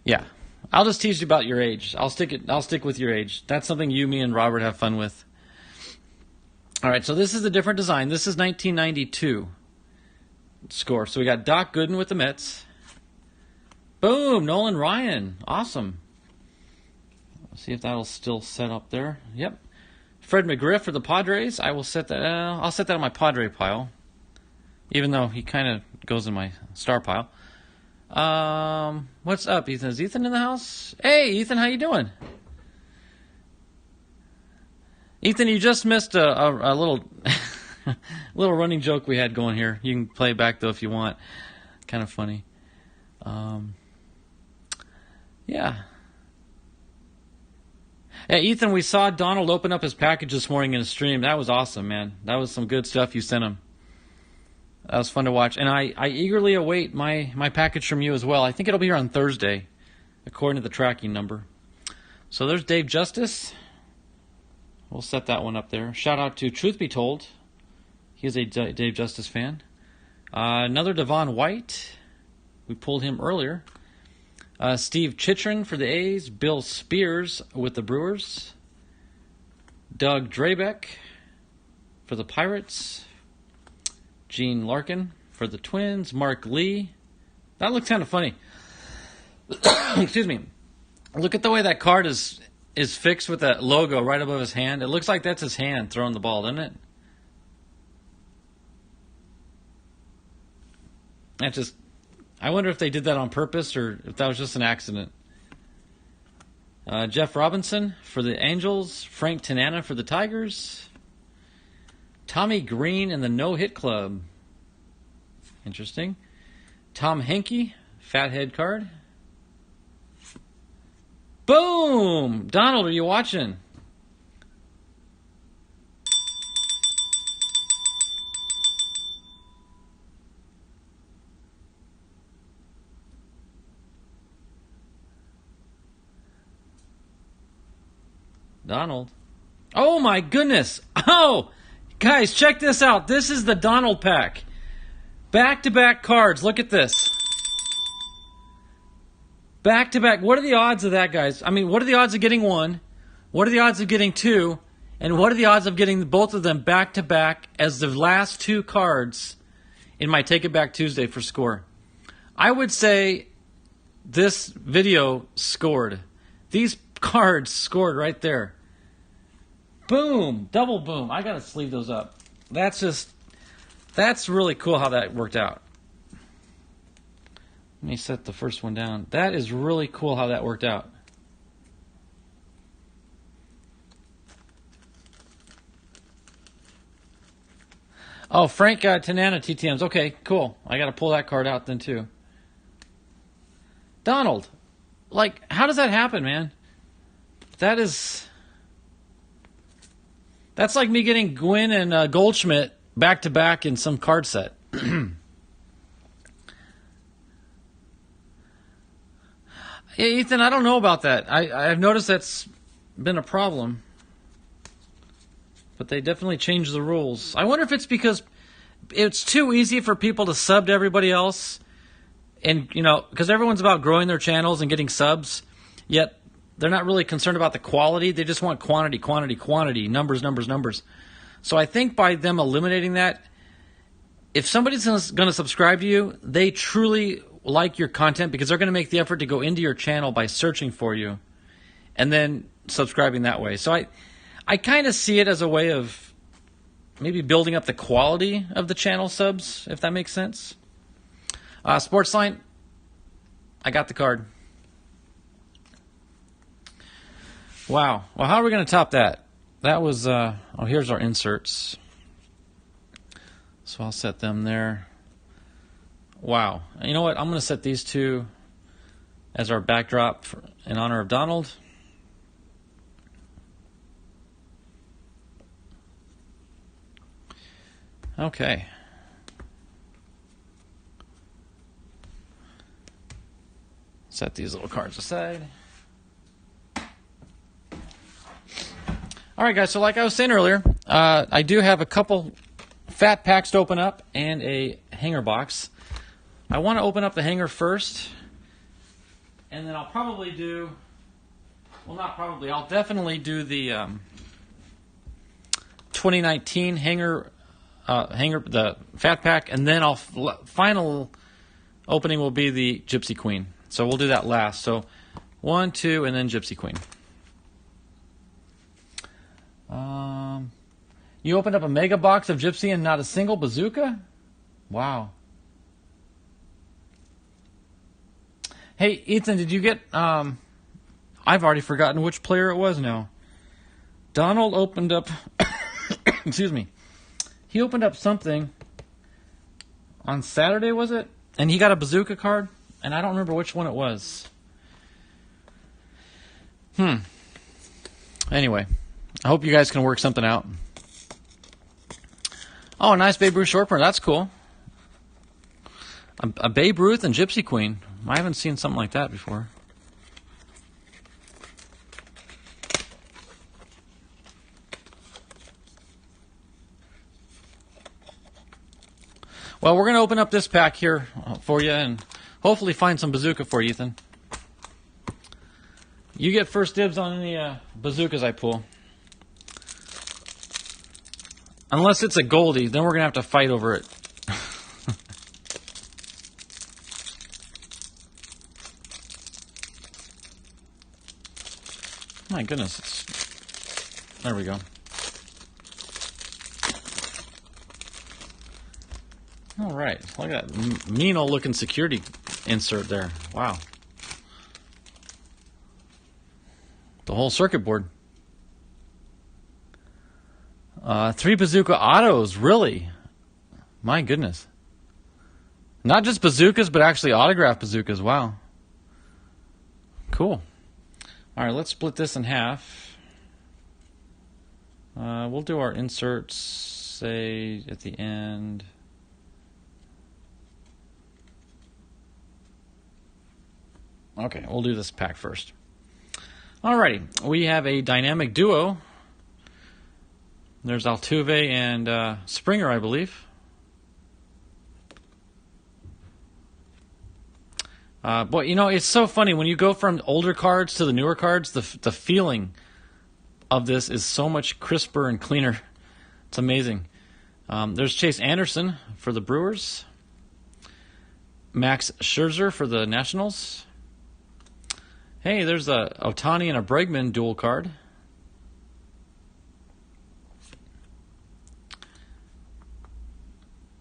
Yeah. I'll just tease you about your age. I'll stick with your age. That's something you, me, and Robert have fun with. All right, so this is a different design. This is 1992 score. So we got Doc Gooden with the Mets. Boom, Nolan Ryan. Awesome. Let's see if that'll still set up there. Yep. Fred McGriff for the Padres. I will set that. I'll set that on my Padre pile, even though he kind of goes in my star pile. What's up, Ethan? Is Ethan in the house? Hey, Ethan, how you doing? Ethan, you just missed a little little running joke we had going here. You can play it back, though, if you want. Kind of funny. Yeah. Hey, Ethan, we saw Donald open up his package this morning in a stream. That was awesome, man. That was some good stuff you sent him. That was fun to watch. And I eagerly await my package from you as well. I think it'll be here on Thursday, according to the tracking number. So there's Dave Justice. We'll set that one up there. Shout out to Truth Be Told. He is a Dave Justice fan. Another Devon White. We pulled him earlier. Steve Chitrin for the A's. Bill Spears with the Brewers. Doug Drabeck for the Pirates. Gene Larkin for the Twins. Mark Lee. That looks kind of funny. Excuse me. Look at the way that card is fixed with that logo right above his hand. It looks like that's his hand throwing the ball, doesn't it? I wonder if they did that on purpose or if that was just an accident. Jeff Robinson for the Angels. Frank Tanana for the Tigers. Tommy Green in the No-Hit Club. Interesting. Tom Henke, Fathead card. Boom! Donald, are you watching? Donald. Oh my goodness! Oh! Guys, check this out. This is the Donald pack. Back-to-back cards. Look at this. Back-to-back. What are the odds of that, guys? I mean, what are the odds of getting one? What are the odds of getting two? And what are the odds of getting both of them back-to-back as the last two cards in my Take It Back Tuesday for score? I would say this video scored. These cards scored right there. Boom! Double boom. I gotta sleeve those up. That's really cool how that worked out. Let me set the first one down. That is really cool how that worked out. Oh, Frank Tanana TTMs. Okay, cool. I gotta pull that card out then too. Donald, like, how does that happen, man? That's like me getting Gwynn and Goldschmidt back-to-back in some card set. Yeah, Ethan, I don't know about that. I've noticed that's been a problem. But they definitely changed the rules. I wonder if it's because it's too easy for people to sub to everybody else. And, you know, because everyone's about growing their channels and getting subs. Yet they're not really concerned about the quality. They just want quantity, quantity, quantity, numbers, numbers, numbers. So I think by them eliminating that, if somebody's going to subscribe to you, they truly like your content because they're going to make the effort to go into your channel by searching for you. And then subscribing that way. So I kind of see it as a way of maybe building up the quality of the channel subs, if that makes sense. Sportsline, I got the card. Wow. Well, how are we going to top that? That was, here's our inserts. So I'll set them there. Wow. You know what? I'm going to set these two as our backdrop in honor of Donald. Okay. Set these little cards aside. All right, guys, so like I was saying earlier, I do have a couple fat packs to open up and a hanger box. I want to open up the hanger first, and then I'll probably do, well, not probably, I'll definitely do the 2019 hanger, the fat pack, and then final opening will be the Gypsy Queen. So we'll do that last. So 1, 2, and then Gypsy Queen. You opened up a mega box of Gypsy and not a single bazooka? Wow. Hey, Ethan, did you get... I've already forgotten which player it was now. Donald opened up... excuse me. He opened up something on Saturday, was it? And he got a bazooka card, and I don't remember which one it was. Anyway, I hope you guys can work something out. Oh, a nice Babe Ruth short print. That's cool. A Babe Ruth and Gypsy Queen. I haven't seen something like that before. Well, we're going to open up this pack here for you and hopefully find some bazooka for you, Ethan. You get first dibs on any bazookas I pull. Unless it's a Goldie, then we're going to have to fight over it. My goodness. There we go. All right. Look at that mean old looking security insert there. Wow. The whole circuit board. 3 bazooka autos, really? My goodness. Not just bazookas, but actually autographed bazookas. Wow. Cool. All right, let's split this in half. We'll do our inserts, say, at the end. Okay, we'll do this pack first. Alrighty, we have a dynamic duo. There's Altuve and Springer, I believe. Boy, you know, it's so funny when you go from older cards to the newer cards. The feeling of this is so much crisper and cleaner. It's amazing. There's Chase Anderson for the Brewers. Max Scherzer for the Nationals. Hey, there's a Ohtani and a Bregman dual card.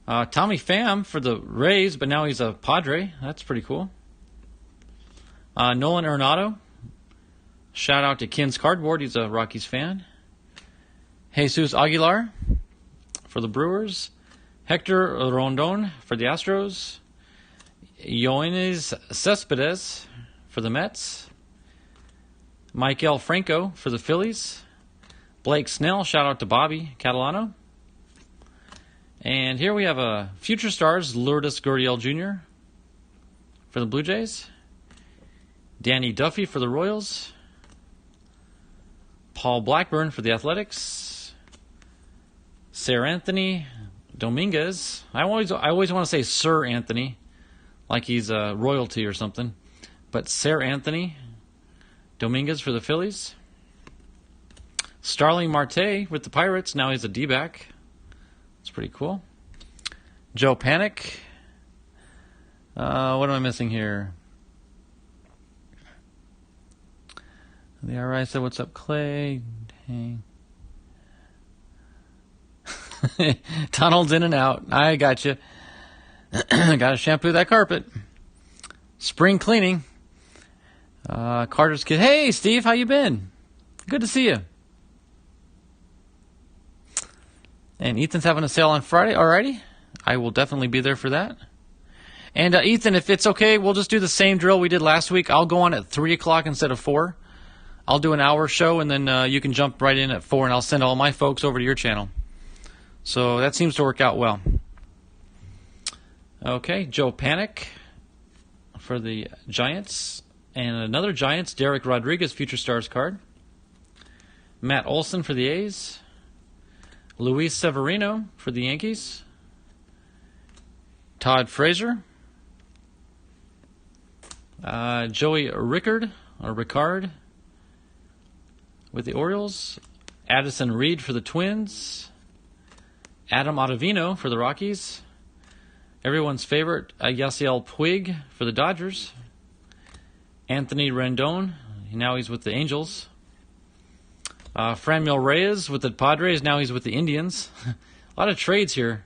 Tommy Pham for the Rays, but now he's a Padre. That's pretty cool. Nolan Arenado. Shout out to Kin's Cardboard. He's a Rockies fan. Jesus Aguilar for the Brewers. Hector Rondon for the Astros. Yoenis Cespedes for the Mets. Maikel Franco for the Phillies. Blake Snell. Shout out to Bobby Catalano. And here we have a Future Stars, Lourdes Gurriel Jr. for the Blue Jays. Danny Duffy for the Royals. Paul Blackburn for the Athletics. Sir Anthony Dominguez. I always want to say Sir Anthony, like he's a royalty or something. But Sir Anthony Dominguez for the Phillies. Starling Marte with the Pirates. Now he's a D-back. It's pretty cool. Joe Panic. What am I missing here? The RI said, "What's up, Clay?" Dang. Tunnels in and out. I got you. Got to shampoo that carpet. Spring cleaning. Carter's kid. Hey, Steve, how you been? Good to see you. And Ethan's having a sale on Friday. Alrighty. I will definitely be there for that. And Ethan, if it's okay, we'll just do the same drill we did last week. I'll go on at 3 o'clock instead of 4. I'll do an hour show, and then you can jump right in at 4, and I'll send all my folks over to your channel. So that seems to work out well. Okay, Joe Panic for the Giants. And another Giants, Derek Rodriguez, Future Stars card. Matt Olson for the A's. Luis Severino for the Yankees. Todd Frazier. Joey Ricard with the Orioles. Addison Reed for the Twins. Adam Ottavino for the Rockies. Everyone's favorite, Yasiel Puig for the Dodgers. Anthony Rendon, now he's with the Angels. Franmil Reyes with the Padres, now he's with the Indians. A lot of trades here.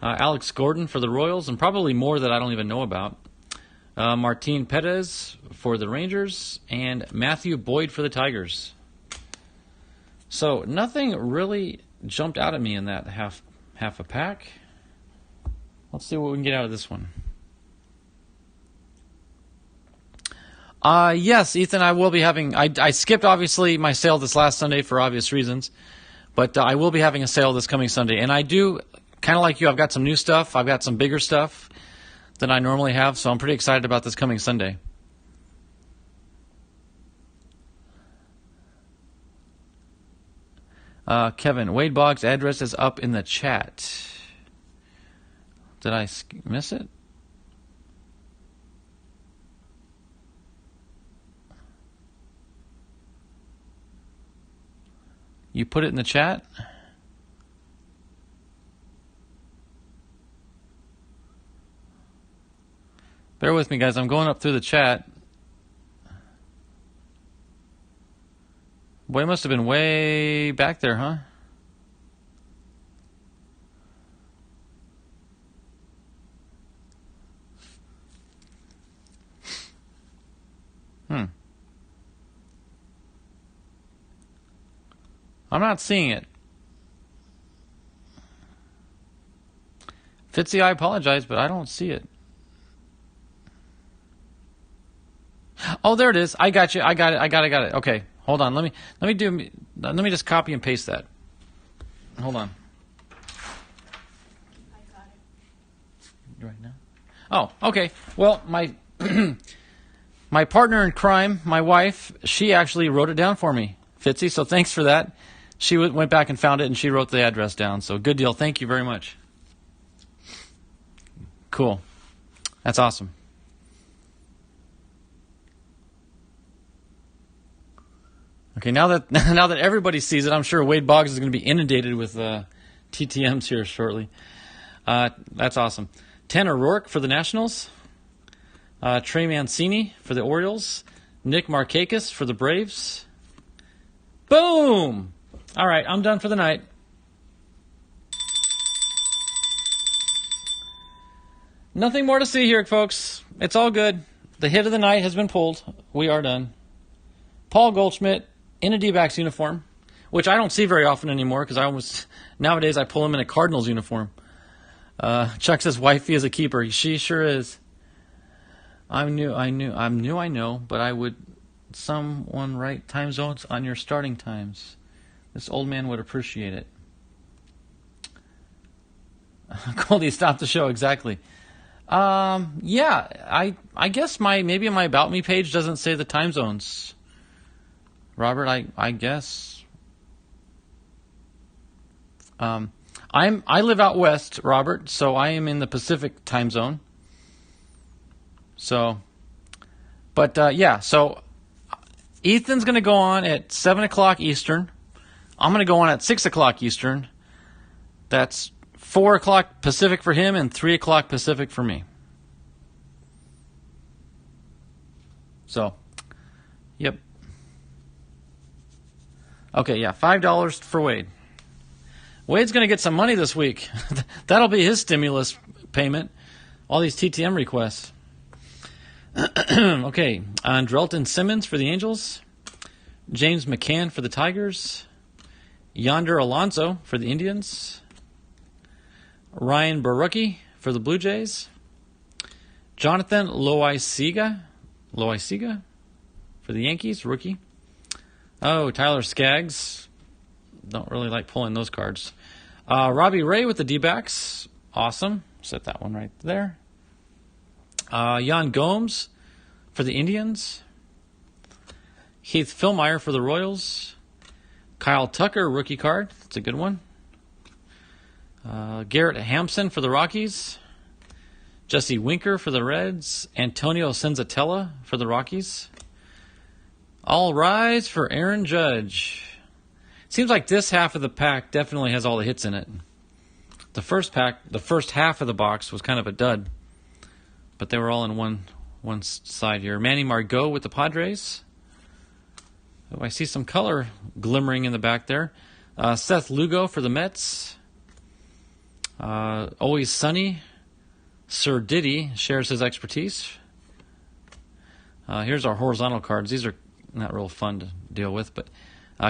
Alex Gordon for the Royals, and probably more that I don't even know about. Martin Perez for the Rangers, and Matthew Boyd for the Tigers. So nothing really jumped out at me in that half a pack. Let's see what we can get out of this one. Yes, Ethan, I will be having... I skipped, obviously, my sale this last Sunday for obvious reasons. But I will be having a sale this coming Sunday. And I do, kind of like you, I've got some new stuff. I've got some bigger stuff than I normally have. So I'm pretty excited about this coming Sunday. Kevin, Wade Boggs' address is up in the chat. Did I miss it? You put it in the chat? Bear with me, guys. I'm going up through the chat. Boy, it must have been way back there, huh? I'm not seeing it. Fitzy, I apologize, but I don't see it. Oh, there it is. I got you. I got it. Okay, hold on. Let me just copy and paste that. Hold on. I got it. Right now? Oh, okay. Well, my my partner in crime, my wife, she actually wrote it down for me, Fitzy. So thanks for that. She went back and found it, and she wrote the address down. So good deal. Thank you very much. Cool. That's awesome. Okay, now that everybody sees it, I'm sure Wade Boggs is going to be inundated with TTMs here shortly. That's awesome. Tanner Rourke for the Nationals. Trey Mancini for the Orioles. Nick Markakis for the Braves. Boom! All right, I'm done for the night. Nothing more to see here, folks. It's all good. The hit of the night has been pulled. We are done. Paul Goldschmidt in a D-backs uniform, which I don't see very often anymore because nowadays I pull him in a Cardinals uniform. Chuck says wifey is a keeper. She sure is. I know, but I would someone write time zones on your starting times. This old man would appreciate it. Goldie, stop the show. Exactly. Yeah, I guess maybe my About Me page doesn't say the time zones. Robert, I guess. I live out west, Robert, so I am in the Pacific time zone. So, but yeah, so Ethan's going to go on at 7 o'clock Eastern. I'm going to go on at 6 o'clock Eastern. That's 4 o'clock Pacific for him and 3 o'clock Pacific for me. So, yep. Okay, yeah, $5 for Wade. Wade's going to get some money this week. That'll be his stimulus payment. All these TTM requests. Okay, Andrelton Simmons for the Angels. James McCann for the Tigers. Yonder Alonso for the Indians. Ryan Barucki for the Blue Jays. Jonathan Loaisiga for the Yankees, rookie. Oh, Tyler Skaggs. Don't really like pulling those cards. Robbie Ray with the D-backs. Awesome. Set that one right there. Jan Gomes for the Indians. Heath Fillmyer for the Royals. Kyle Tucker, rookie card. That's a good one. Garrett Hampson for the Rockies. Jesse Winker for the Reds. Antonio Senzatella for the Rockies. All rise for Aaron Judge. Seems like this half of the pack definitely has all the hits in it. The first half of the box was kind of a dud, but they were all in one side here. Manny Margot with the Padres. Oh, I see some color glimmering in the back there. Seth Lugo for the Mets. Always Sunny. Sir Diddy shares his expertise. Here's our horizontal cards. These are not real fun to deal with, but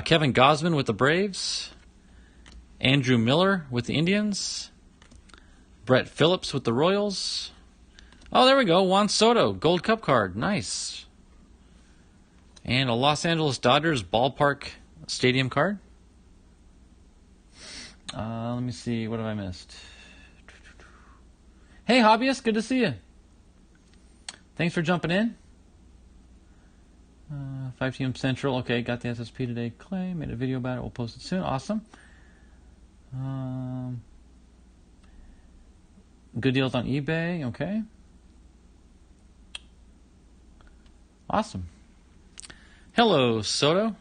Kevin Gausman with the Braves. Andrew Miller with the Indians. Brett Phillips with the Royals. Oh, there we go. Juan Soto, Gold Cup card. Nice. And a Los Angeles Dodgers ballpark stadium card. Let me see. What have I missed? Hey, hobbyist. Good to see you. Thanks for jumping in. 5 p.m. Central. Okay, got the SSP today. Clay made a video about it. We'll post it soon. Awesome. Good deals on eBay. Okay. Awesome. Hello, Soto.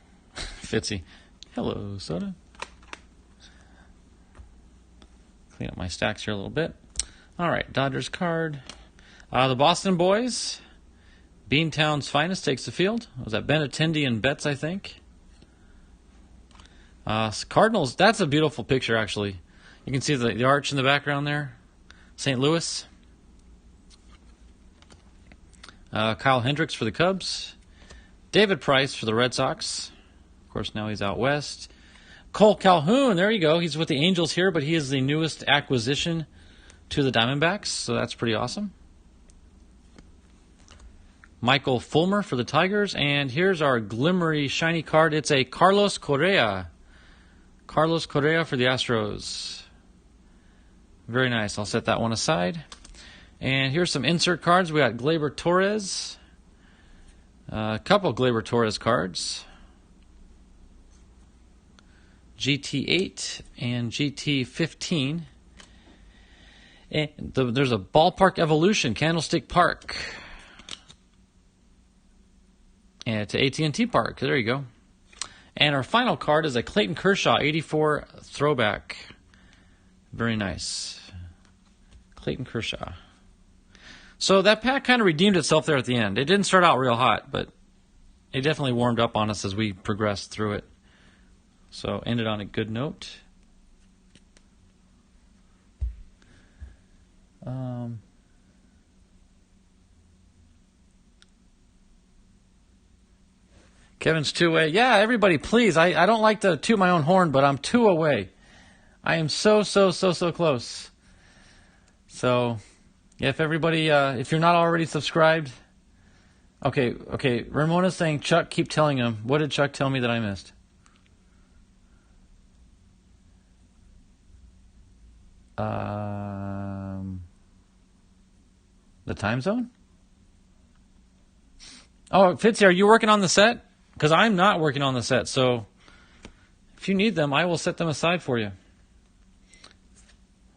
Fitzy. Hello, Soto. Clean up my stacks here a little bit. All right, Dodgers card. The Boston boys. Beantown's finest takes the field. Was that Benintendi and Betts, I think? Cardinals, that's a beautiful picture, actually. You can see the arch in the background there. St. Louis. Kyle Hendricks for the Cubs. David Price for the Red Sox. Of course, now he's out west. Cole Calhoun, there you go. He's with the Angels here, but he is the newest acquisition to the Diamondbacks, so that's pretty awesome. Michael Fulmer for the Tigers, and here's our glimmery, shiny card. It's a Carlos Correa. Carlos Correa for the Astros. Very nice. I'll set that one aside. And here's some insert cards. We got Gleyber Torres. A couple Gleyber Torres cards. GT8 and GT15. And there's a Ballpark Evolution, Candlestick Park. And to AT&T Park. There you go. And our final card is a Clayton Kershaw 84 throwback. Very nice. Clayton Kershaw. So that pack kind of redeemed itself there at the end. It didn't start out real hot, but it definitely warmed up on us as we progressed through it. So ended on a good note. Kevin's 2 away. Yeah, everybody, please. I don't like to toot my own horn, but I'm 2 away. I am so close. So, yeah, if everybody, if you're not already subscribed, okay. Ramona's saying, Chuck, keep telling him. What did Chuck tell me that I missed? The time zone? Oh, Fitzy, are you working on the set? Because I'm not working on the set, so if you need them, I will set them aside for you.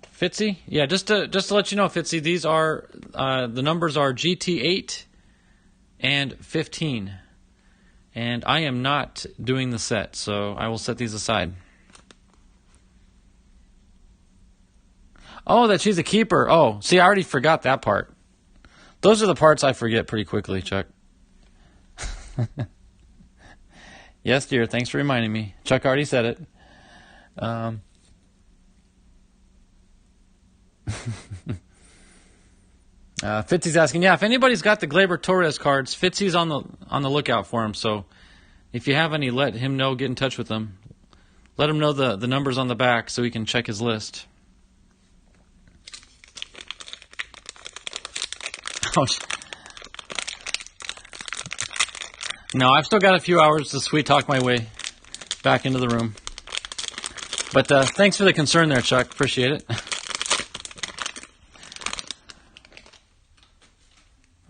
Fitzy? Yeah, just to let you know, Fitzy, these are, the numbers are GT8 and 15. And I am not doing the set, so I will set these aside. Oh, that she's a keeper. Oh, see, I already forgot that part. Those are the parts I forget pretty quickly, Chuck. Yes, dear. Thanks for reminding me. Chuck already said it. Fitzy's asking, yeah, if anybody's got the Gleyber Torres cards, Fitzy's on the lookout for him. So if you have any, let him know. Get in touch with him. Let him know the numbers on the back so he can check his list. Ouch. No, I've still got a few hours to sweet talk my way back into the room. But thanks for the concern there, Chuck. Appreciate it.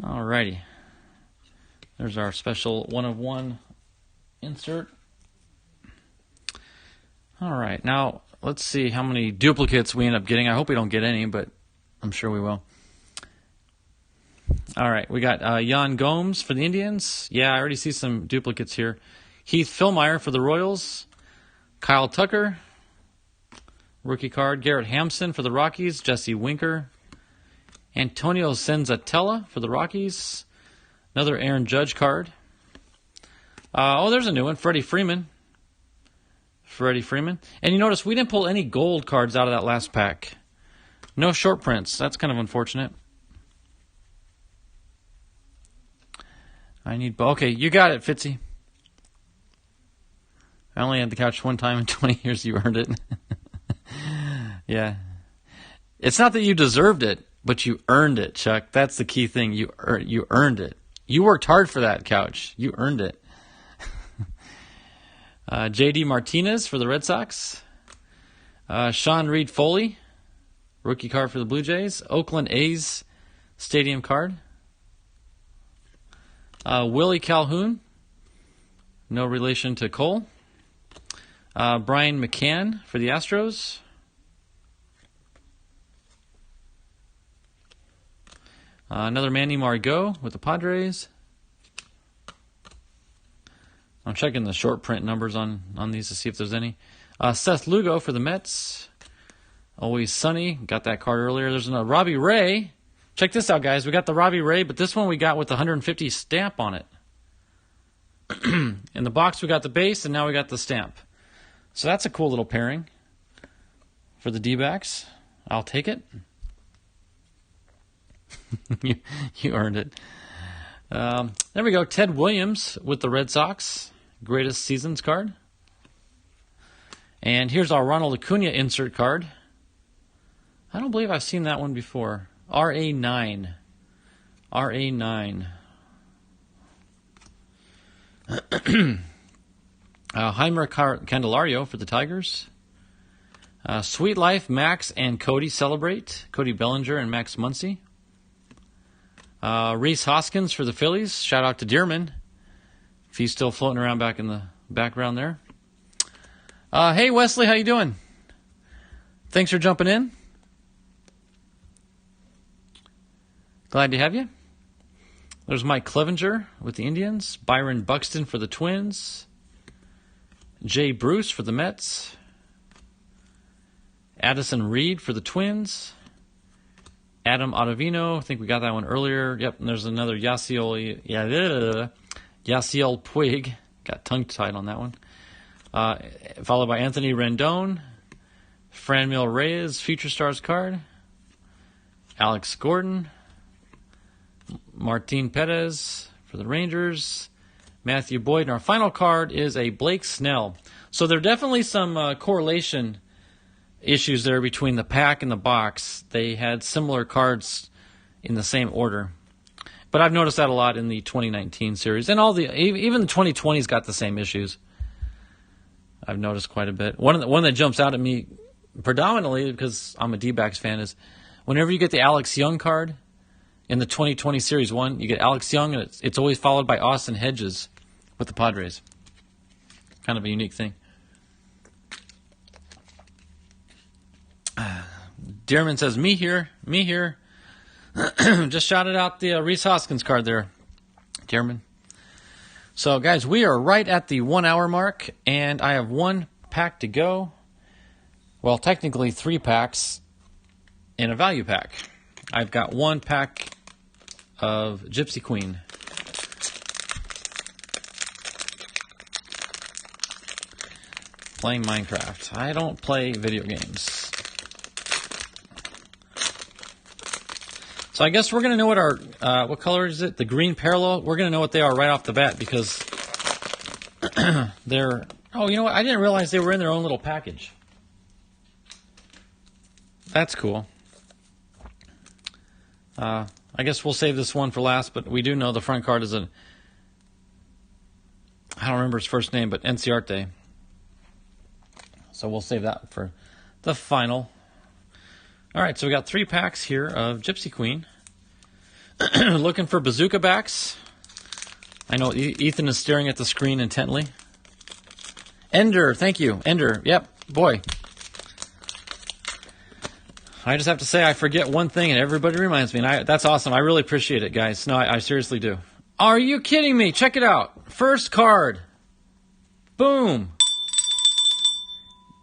Alrighty. There's our special 1-of-1 insert. Alright, now let's see how many duplicates we end up getting. I hope we don't get any, but I'm sure we will. Alright, we got Jan Gomes for the Indians. Yeah, I already see some duplicates here. Heath Philmeyer for the Royals. Kyle Tucker, rookie card. Garrett Hampson for the Rockies. Jesse Winker. Antonio Senzatella for the Rockies. Another Aaron Judge card. There's a new one. Freddie Freeman. And you notice we didn't pull any gold cards out of that last pack. No short prints. That's kind of unfortunate. Okay, you got it, Fitzy. I only had the couch one time in 20 years. You earned it. Yeah. It's not that you deserved it, but you earned it, Chuck. That's the key thing. You earned it. You worked hard for that couch. You earned it. J.D. Martinez for the Red Sox. Sean Reed Foley, rookie card for the Blue Jays. Oakland A's stadium card. Willie Calhoun, no relation to Cole. Brian McCann for the Astros. Another Manny Margot with the Padres. I'm checking the short print numbers on these to see if there's any. Seth Lugo for the Mets. Always Sunny. Got that card earlier. There's a Robbie Ray. Check this out, guys. We got the Robbie Ray, but this one we got with the 150 stamp on it. In the box, we got the base, and now we got the stamp. So that's a cool little pairing for the D-backs. I'll take it. You earned it. There we go. Ted Williams with the Red Sox. Greatest seasons card. And here's our Ronald Acuna insert card. I don't believe I've seen that one before. RA9. RA9. Heimer Candelario for the Tigers. Sweet Life, Max and Cody celebrate. Cody Bellinger and Max Muncy. Rhys Hoskins for the Phillies. Shout out to Dearman, if he's still floating around back in the background there. Hey, Wesley, how you doing? Thanks for jumping in. Glad to have you. There's Mike Clevenger with the Indians. Byron Buxton for the Twins. Jay Bruce for the Mets. Addison Reed for the Twins. Adam Ottavino, I think we got that one earlier. Yep, and there's another Yasiel Puig. Got tongue-tied on that one. Followed by Anthony Rendon. Franmil Reyes, Future Stars card. Alex Gordon. Martin Perez for the Rangers. Matthew Boyd. And our final card is a Blake Snell. So there are definitely some correlation issues there between the pack and the box. They had similar cards in the same order. But I've noticed that a lot in the 2019 series. And even the 2020's got the same issues. I've noticed quite a bit. One that jumps out at me predominantly, because I'm a D-backs fan, is whenever you get the Alex Young card in the 2020 Series 1, you get Alex Young, and it's always followed by Austin Hedges with the Padres. Kind of a unique thing. Dearman says, me here. Just shouted out the Rhys Hoskins card there, Dearman. So, guys, we are right at the 1 hour mark, and I have one pack to go. Well, technically 3 packs in a value pack. I've got 1 pack of Gypsy Queen. Playing Minecraft. I don't play video games. So I guess we're going to know what our, what color is it? The green parallel. We're going to know what they are right off the bat because they're, oh, you know what? I didn't realize they were in their own little package. That's cool. I guess we'll save this one for last, but we do know the front card is a, I don't remember his first name, but Enciarte. So we'll save that for the final. All right, so we got 3 packs here of Gypsy Queen. Looking for bazooka backs. I know Ethan is staring at the screen intently. Ender, thank you. Ender, yep, boy. I just have to say I forget one thing and everybody reminds me. And that's awesome. I really appreciate it, guys. No, I seriously do. Are you kidding me? Check it out. First card. Boom.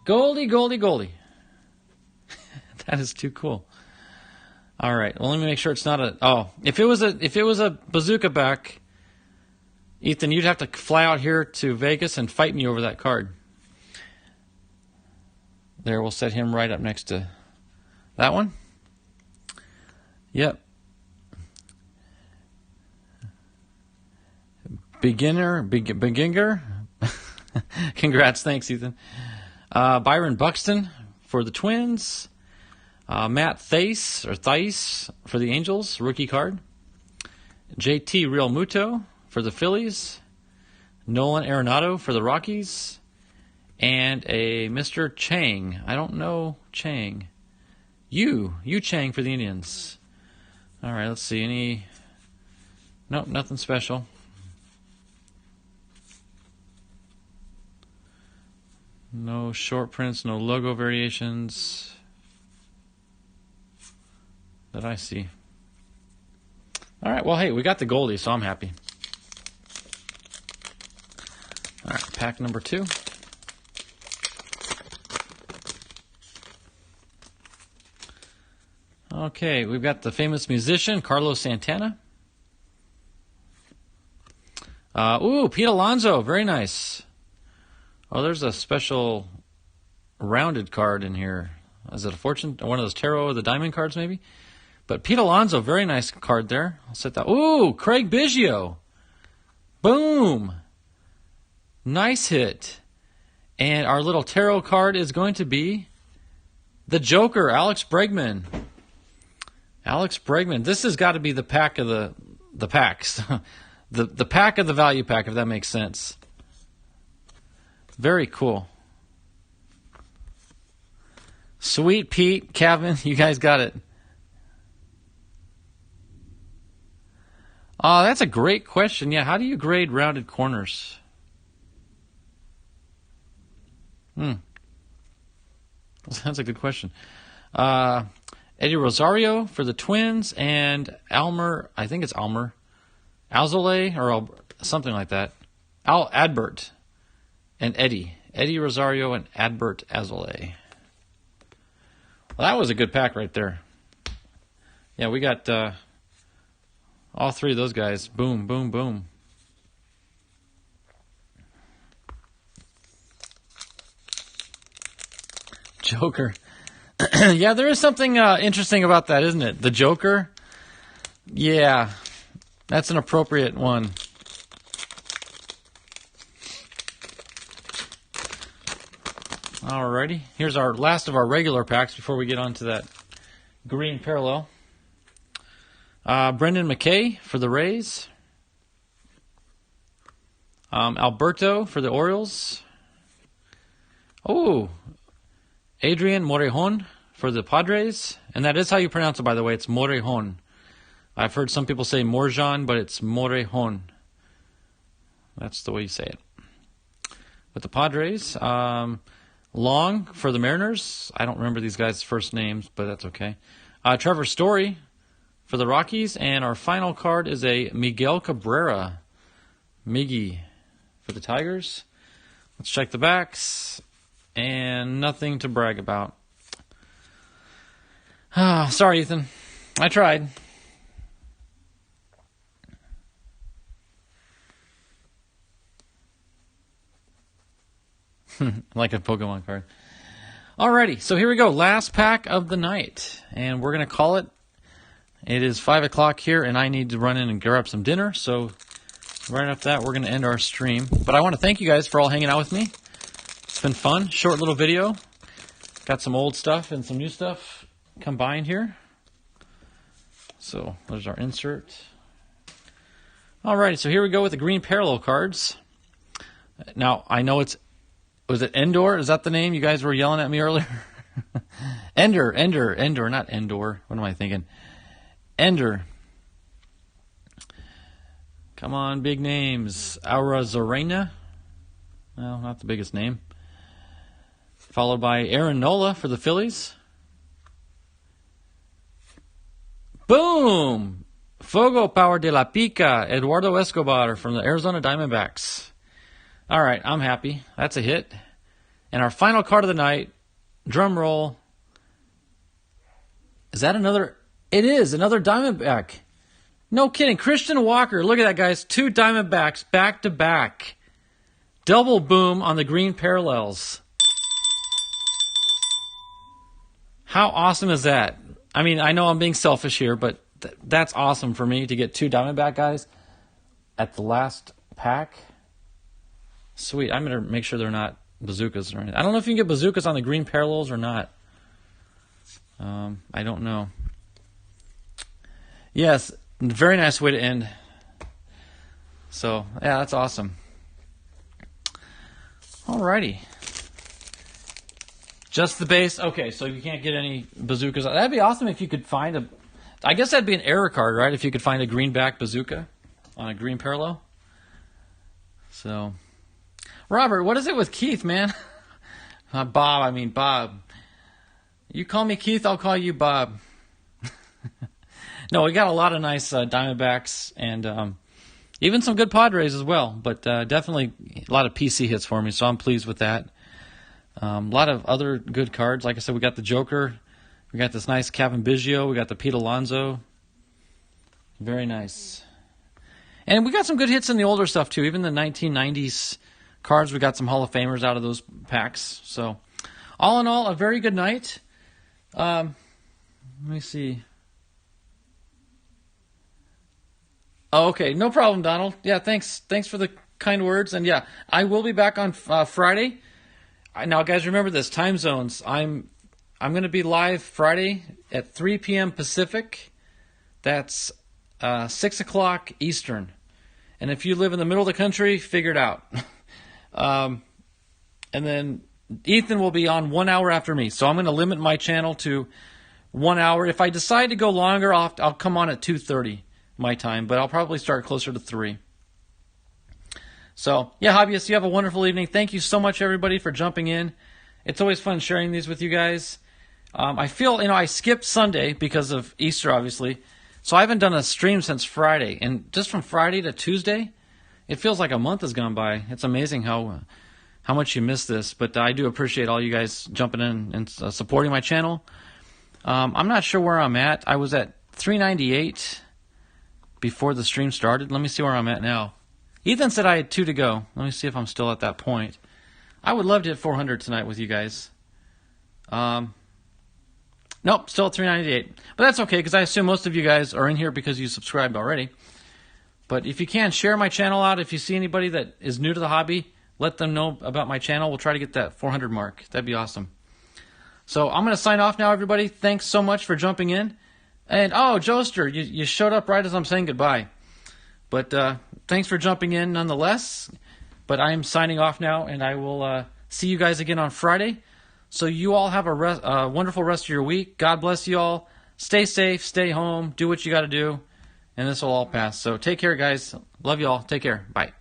Goldie, Goldie, Goldie. That is too cool. All right. Well, let me make sure it's not a. Oh, if it was a bazooka back, Ethan, you'd have to fly out here to Vegas and fight me over that card. There, we'll set him right up next to that one. Yep. Beginner. Congrats. Thanks, Ethan. Byron Buxton for the Twins. Matt Thaiss for the Angels, rookie card. JT Real Muto for the Phillies. Nolan Arenado for the Rockies. And a Mr. Chang. I don't know Chang. Yu Chang for the Indians. All right, let's see. Any... Nope, nothing special. No short prints, no logo variations that I see. All right, well, hey, we got the Goldie, so I'm happy. All right, pack number 2. Okay, we've got the famous musician, Carlos Santana. Pete Alonso, very nice. Oh, there's a special rounded card in here. Is it a fortune? One of those tarot or the diamond cards, maybe? But Pete Alonso, very nice card there. I'll set that. Ooh, Craig Biggio. Boom. Nice hit. And our little tarot card is going to be the Joker, Alex Bregman. Alex Bregman. This has got to be the pack of the packs. the pack of the value pack, if that makes sense. Very cool. Sweet Pete, Kevin, you guys got it. That's a great question. Yeah, how do you grade rounded corners? That's a good question. Eddie Rosario for the Twins and Almer, I think it's Almer, Alzole or something like that. Adbert and Eddie Rosario and Adbert Alzole. Well, that was a good pack right there. Yeah, we got all 3 of those guys. Boom, boom, boom. Joker. Yeah, there is something interesting about that, isn't it? The Joker? Yeah, that's an appropriate one. Alrighty, here's our last of our regular packs before we get on to that green parallel. Brendan McKay for the Rays. Alberto for the Orioles. Oh, Adrian Morejon for the Padres. And that is how you pronounce it, by the way. It's Morejon. I've heard some people say Morjon, but it's Morejon. That's the way you say it. With the Padres. Long for the Mariners. I don't remember these guys' first names, but that's okay. Trevor Story for the Rockies. And our final card is a Miguel Cabrera. Miggy for the Tigers. Let's check the backs. And nothing to brag about. Sorry, Ethan. I tried. Like a Pokemon card. Alrighty, so here we go. Last pack of the night. And we're going to call it. It is 5 o'clock here, and I need to run in and grab some dinner. So right after that, we're going to end our stream. But I want to thank you guys for all hanging out with me. It's been fun. Short little video. Got some old stuff and some new stuff combined here. So there's our insert. Alrighty, so here we go with the green parallel cards. Now, I know was it Endor? Is that the name? You guys were yelling at me earlier? Endor, not Endor. What am I thinking? Ender. Come on, big names. Aura Zorena. No, not the biggest name. Followed by Aaron Nola for the Phillies. Boom! Fogo Power de la Pica. Eduardo Escobar from the Arizona Diamondbacks. All right, I'm happy. That's a hit. And our final card of the night, drum roll. Is that another? It is another Diamondback. No kidding. Christian Walker. Look at that, guys. 2 Diamondbacks back to back. Double boom on the green parallels. How awesome is that? I mean, I know I'm being selfish here, but that's awesome for me to get 2 Diamondback guys at the last pack. Sweet. I'm going to make sure they're not bazookas or anything. I don't know if you can get bazookas on the green parallels or not. I don't know. Yes, very nice way to end. So, yeah, that's awesome. Alrighty. Just the base. Okay, so you can't get any bazookas. That'd be awesome if you could find a... I guess that'd be an error card, right? If you could find a greenback bazooka on a green parallel. So... Robert, what is it with Keith, man? Bob. You call me Keith, I'll call you Bob. No, we got a lot of nice Diamondbacks and even some good Padres as well. But definitely a lot of PC hits for me, so I'm pleased with that. A lot of other good cards. Like I said, we got the Joker. We got this nice Kevin Biggio. We got the Pete Alonso. Very nice. And we got some good hits in the older stuff, too. Even the 1990s cards, we got some Hall of Famers out of those packs. So, all in all, a very good night. Let me see. Oh, okay, no problem, Donald. Yeah, thanks for the kind words. And yeah, I will be back on Friday. Now, guys, remember this, time zones. I'm going to be live Friday at 3 p.m. Pacific. That's 6 o'clock Eastern. And if you live in the middle of the country, figure it out. And then Ethan will be on 1 hour after me. So I'm going to limit my channel to 1 hour. If I decide to go longer, I'll come on at 2:30 my time. But I'll probably start closer to 3. So, yeah, hobbyists, you have a wonderful evening. Thank you so much, everybody, for jumping in. It's always fun sharing these with you guys. I feel, I skipped Sunday because of Easter, obviously. So I haven't done a stream since Friday. And just from Friday to Tuesday, it feels like a month has gone by. It's amazing how much you miss this. But I do appreciate all you guys jumping in and supporting my channel. I'm not sure where I'm at. I was at 398 before the stream started. Let me see where I'm at now. Ethan said I had 2 to go. Let me see if I'm still at that point. I would love to hit 400 tonight with you guys. Nope, still at 398. But that's okay, because I assume most of you guys are in here because you subscribed already. But if you can, share my channel out. If you see anybody that is new to the hobby, let them know about my channel. We'll try to get that 400 mark. That'd be awesome. So I'm going to sign off now, everybody. Thanks so much for jumping in. And, oh, Joester, you showed up right as I'm saying goodbye. But thanks for jumping in nonetheless. But I am signing off now, and I will see you guys again on Friday. So you all have a wonderful rest of your week. God bless you all. Stay safe. Stay home. Do what you got to do. And this will all pass. So take care, guys. Love you all. Take care. Bye.